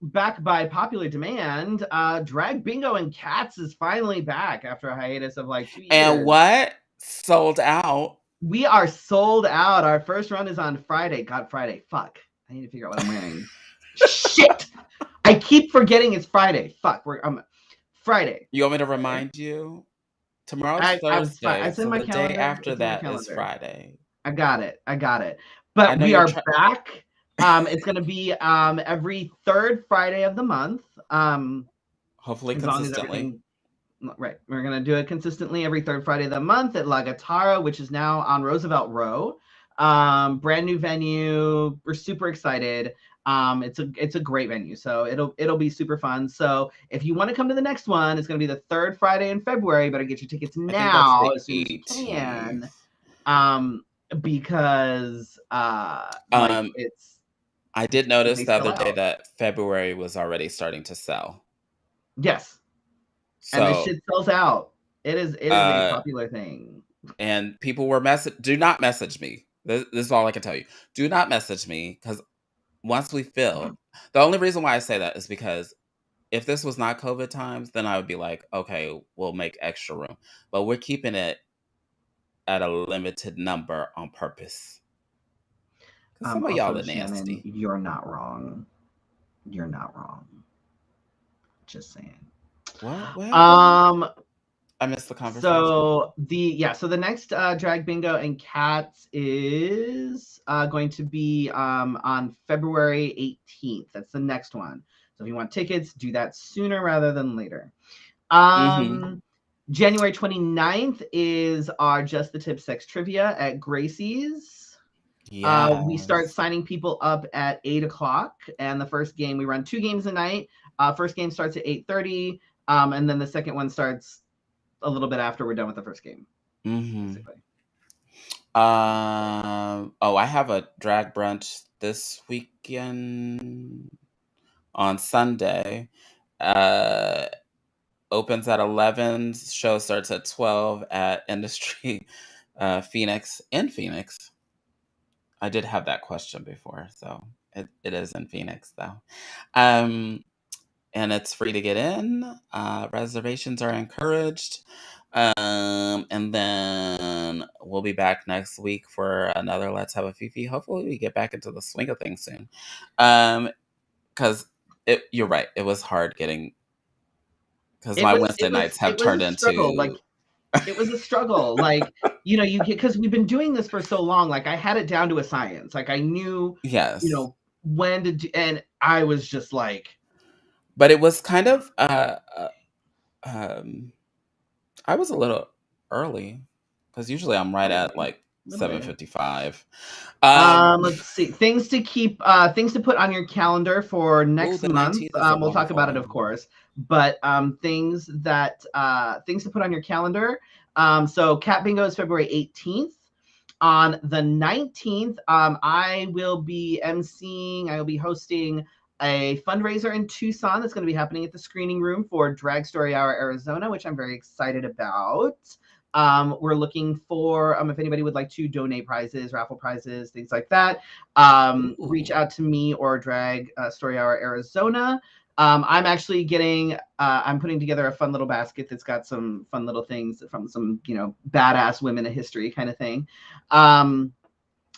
Back by popular demand, Drag Bingo and Cats is finally back after a hiatus of like 2 years. And what? Sold out. We are sold out. Our first run is on Friday. God, Friday. Fuck. I need to figure out what I'm wearing. Shit. I keep forgetting it's Friday. Fuck. Friday. You want me to remind you? Tomorrow's Thursday. So the day after that is Friday. I got it. But we are back. It's going to be every third Friday of the month. Hopefully consistently. Right. We're going to do it consistently every third Friday of the month at La Guitarra, which is now on Roosevelt Row. Brand new venue. We're super excited. It's a great venue, so it'll be super fun. So if you want to come to the next one, it's going to be the third Friday in February. Better get your tickets now as soon as you can. Because it's. I did notice the other day that February was already starting to sell. Yes. So, and this shit sells out. It is a popular thing. And people were do not message me. This is all I can tell you. Do not message me, because once we fill, the only reason why I say that is because if this was not COVID times, then I would be like, okay, we'll make extra room. But we're keeping it at a limited number on purpose. Some of y'all are nasty. Shannon, you're not wrong. You're not wrong. Just saying. What? I missed the conversation. So the next Drag Bingo and Cats is going to be on February 18th. That's the next one. So if you want tickets, do that sooner rather than later. January 29th is our Just the Tip Sex Trivia at Gracie's. Yeah. We start signing people up at 8:00, and the first game, we run 2 games a night. First game starts at 8:30, and then the second one starts a little bit after we're done with the first game. I have a drag brunch this weekend on Sunday. Opens at 11. Show starts at 12 at Industry Phoenix. In Phoenix. I did have that question before, so it is in Phoenix though. And it's free to get in. Reservations are encouraged. And then we'll be back next week for another Let's Have a Fefe. Hopefully we get back into the swing of things soon. Because you're right. It was hard getting, because my Wednesday nights have turned into... It was a struggle. Because we've been doing this for so long. I had it down to a science. I knew, when to do, and I was just like... But it was kind of, I was a little early, because usually I'm right at 7:55. Let's see, things to put on your calendar for next month. We'll talk about it, of course, but things to put on your calendar. So Cat Bingo is February 18th. On the 19th, I will be hosting a fundraiser in Tucson that's going to be happening at the Screening Room for Drag Story Hour Arizona, which I'm very excited about. We're looking for, if anybody would like to donate prizes, raffle prizes, things like that, reach out to me or Drag Story Hour Arizona. I'm actually I'm putting together a fun little basket that's got some fun little things from some, badass women of history kind of thing.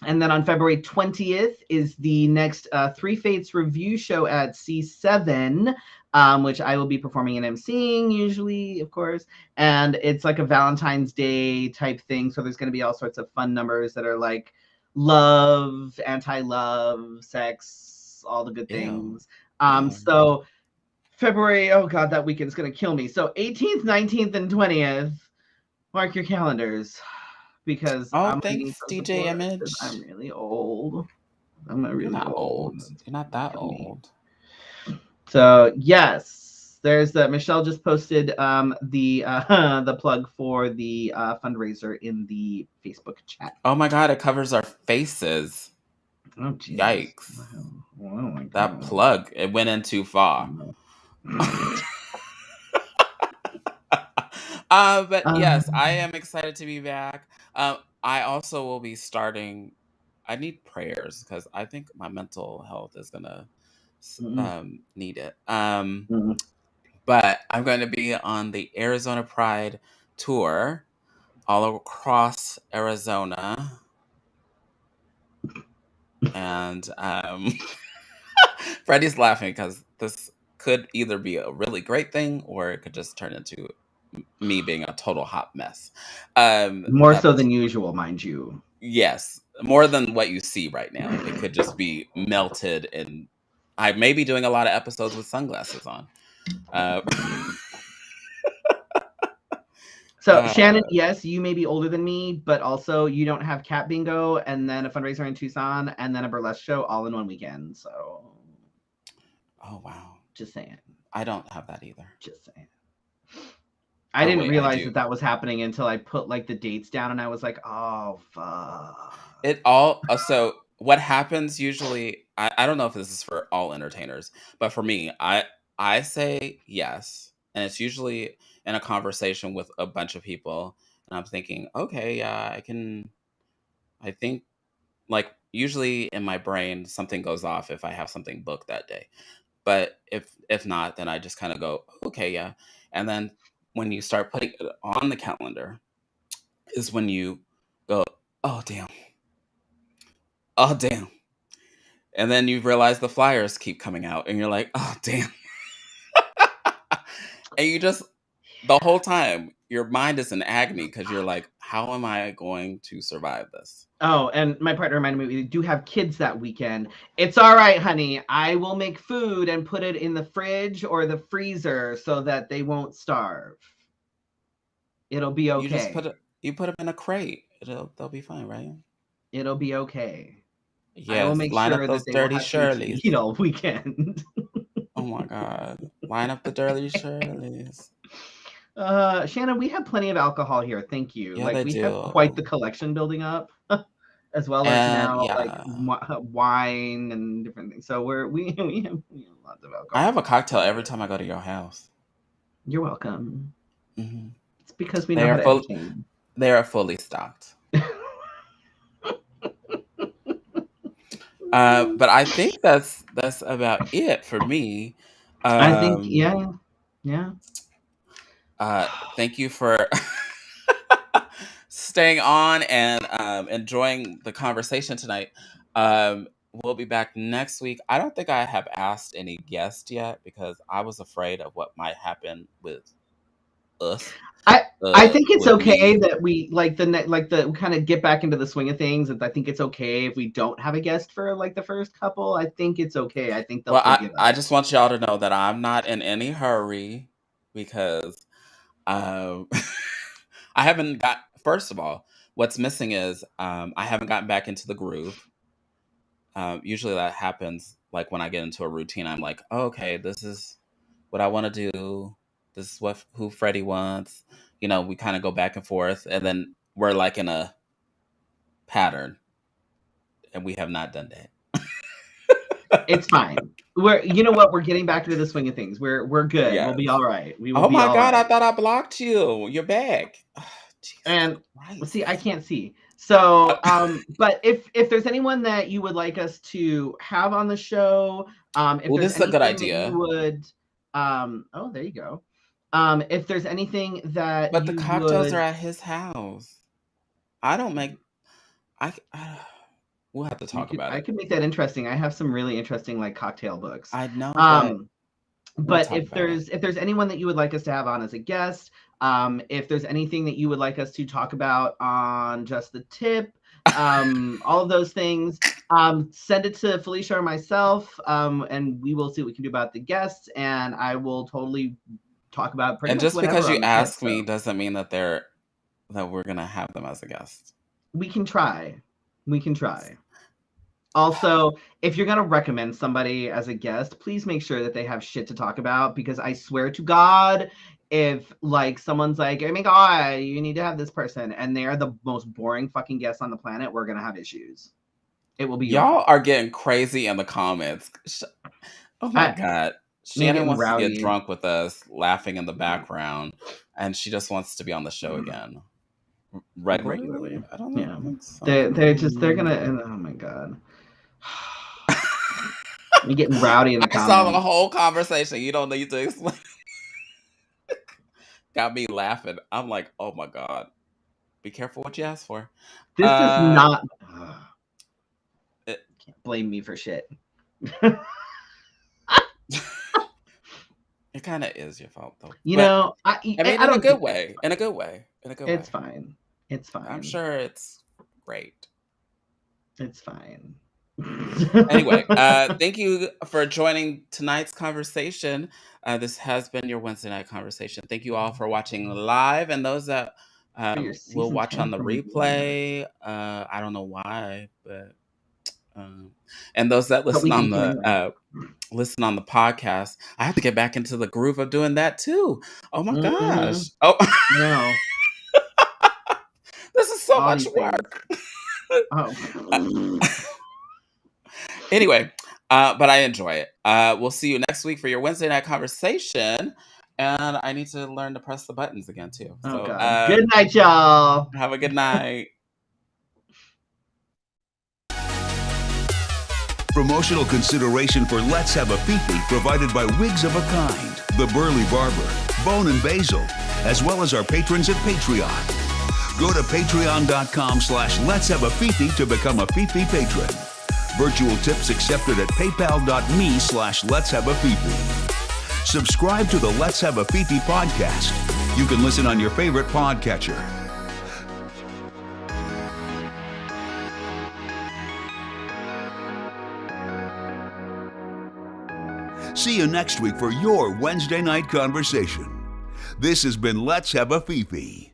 And then on February 20th is the next Three Fates review show at C7, which I will be performing and emceeing usually, of course. And it's like a Valentine's Day type thing. So there's going to be all sorts of fun numbers that are like love, anti-love, sex, all the good things. So February, oh God, that weekend's going to kill me. So 18th, 19th, and 20th, mark your calendars. Because thanks, DJ Image. I'm really old. You're not old. You're not that old. So yes, there's Michelle just posted the plug for the fundraiser in the Facebook chat. Oh my God, it covers our faces. Oh geez. Yikes. Wow. Oh, that plug, it went in too far. But yes, I am excited to be back. I also will be starting. I need prayers because I think my mental health is gonna need it. But I'm going to be on the Arizona Pride tour all across Arizona, and Freddy's laughing because this could either be a really great thing or it could just turn into me being a total hot mess. More so than usual, mind you. Yes, more than what you see right now. It could just be melted, and I may be doing a lot of episodes with sunglasses on. So Shannon, yes, you may be older than me, but also you don't have cat bingo and then a fundraiser in Tucson and then a burlesque show all in one weekend. So, oh wow, just saying. I don't have that either. Just saying. I didn't wait, I realize do. that was happening until I put like the dates down, and I was like, oh fuck. It all so what happens usually. I don't know if this is for all entertainers, but for me, I say yes, and it's usually in a conversation with a bunch of people, and I'm thinking, okay, yeah, I can. I think like usually in my brain something goes off if I have something booked that day. But if not, then I just kind of go, okay, yeah. And then when you start putting it on the calendar is when you go, oh damn. Oh damn. And then you realize the flyers keep coming out and you're like, oh damn. And you just the whole time your mind is in agony because you're like, how am I going to survive this? Oh, and my partner reminded me, we do have kids that weekend. It's all right, honey. I will make food and put it in the fridge or the freezer so that they won't starve. It'll be You just okay. you put them in a crate. They'll be fine, right? It'll be okay. I will Yes, make line up sure that those they will dirty have food to Shirleys. eat all weekend. Oh my God. Line up the dirty Shirleys. Shannon, we have plenty of alcohol here. Thank you. Yeah, Like they we have quite the do. collection building up, as well as And now like yeah, wine and different things. So we have lots of I have alcohol. a cocktail every time I go to your house. You're welcome. Hmm. It's because we know They how are to full. entertain. They are fully stocked. But I think that's about it for me. I think, Um, yeah. Thank you for staying on and enjoying the conversation tonight. We'll be back next week. I don't think I have asked any guests yet because I was afraid of what might happen with us, I I think it's with okay me. that we like the kind of get back into the swing of things. And I think it's okay if we don't have a guest for like the first couple. I think it's okay. I think they'll Well, forgive I us. just want y'all to know that I'm not in any hurry because um, I haven't got. First of all, what's missing is I haven't gotten back into the groove. Usually that happens like when I get into a routine. I'm like, oh, okay, this is what I want to do. This is what who Freddie wants. You know, we kind of go back and forth, and then we're like in a pattern, and we have not done It's that. fine. You know what? We're getting back into the swing of things. We're good. We'll be Yes. all right. We will Oh be my all God! I right. thought I blocked you. You're back. Oh, Jesus And see, I Christ. can't see. So, but if there's anyone that you would like us to have on the show, if Well, there's this is a good anything that you idea. would, oh, there you go. If there's anything that But the you cocktails are would, at his house. I don't make. We'll have to you talk could, about I it. could make that interesting. I have some really interesting like cocktail books. I know, but Um, we'll but talk about it. if there's anyone that you would like us to have on as a guest, if there's anything that you would like us to talk about on just the tip, all of those things, send it to Felicia or myself, and we will see what we can do about the guests, and I will totally talk about pretty And much just because whatever you on the tip. ask me So doesn't mean that we're gonna have them as a guest. we can try. We can try. Also, if you're gonna recommend somebody as a guest, please make sure that they have shit to talk about because I swear to God, if like someone's like, "Oh my God, you need to have this person," and they're the most boring fucking guest on the planet, we're gonna have issues. It will be your Y'all fault. are getting crazy in the comments. Oh my I, God. me Shannon getting wants to get rowdy. drunk with us, laughing in the background, and she just wants to be on the show again. Regularly? Regularly. I don't Yeah. think so. They're gonna, oh my God. Me getting rowdy in the I saw the comments. whole conversation. You don't need to explain. Got me laughing. I'm like, oh my God. Be careful what you ask for. This is Uh, not, it, can't blame me for shit. it kind of is your fault though. You But know, I mean, I in a don't good think way. In a good way. In a good it's way. fine. It's I'm fine. sure it's great. It's fine. Anyway, thank you for joining tonight's conversation. This has been your Wednesday night conversation. Thank you all for watching live, and those that For your will season watch on 10 the premiere. replay. I don't know why, but and those that But we listen on thank you the anyway. podcast. I have to get back into the groove of doing that too. Oh my Mm-hmm. gosh! Oh, No, this is so all much these things. work. Oh. Anyway, but I enjoy it. We'll see you next week for your Wednesday night conversation. And I need to learn to press the buttons again too. Oh So God. Good night, y'all. have a good night. Promotional consideration for Let's Have a Fefe provided by Wigs of a Kind, The Burly Barber, Bone and Basil, as well as our patrons at Patreon. Go to patreon.com/Let's Have a Fefe to become a Fefe patron. Virtual tips accepted at paypal.me/Let's Have a Fefe. Subscribe to the Let's Have a Fefe podcast. You can listen on your favorite podcatcher. See you next week for your Wednesday night conversation. This has been Let's Have a Fefe.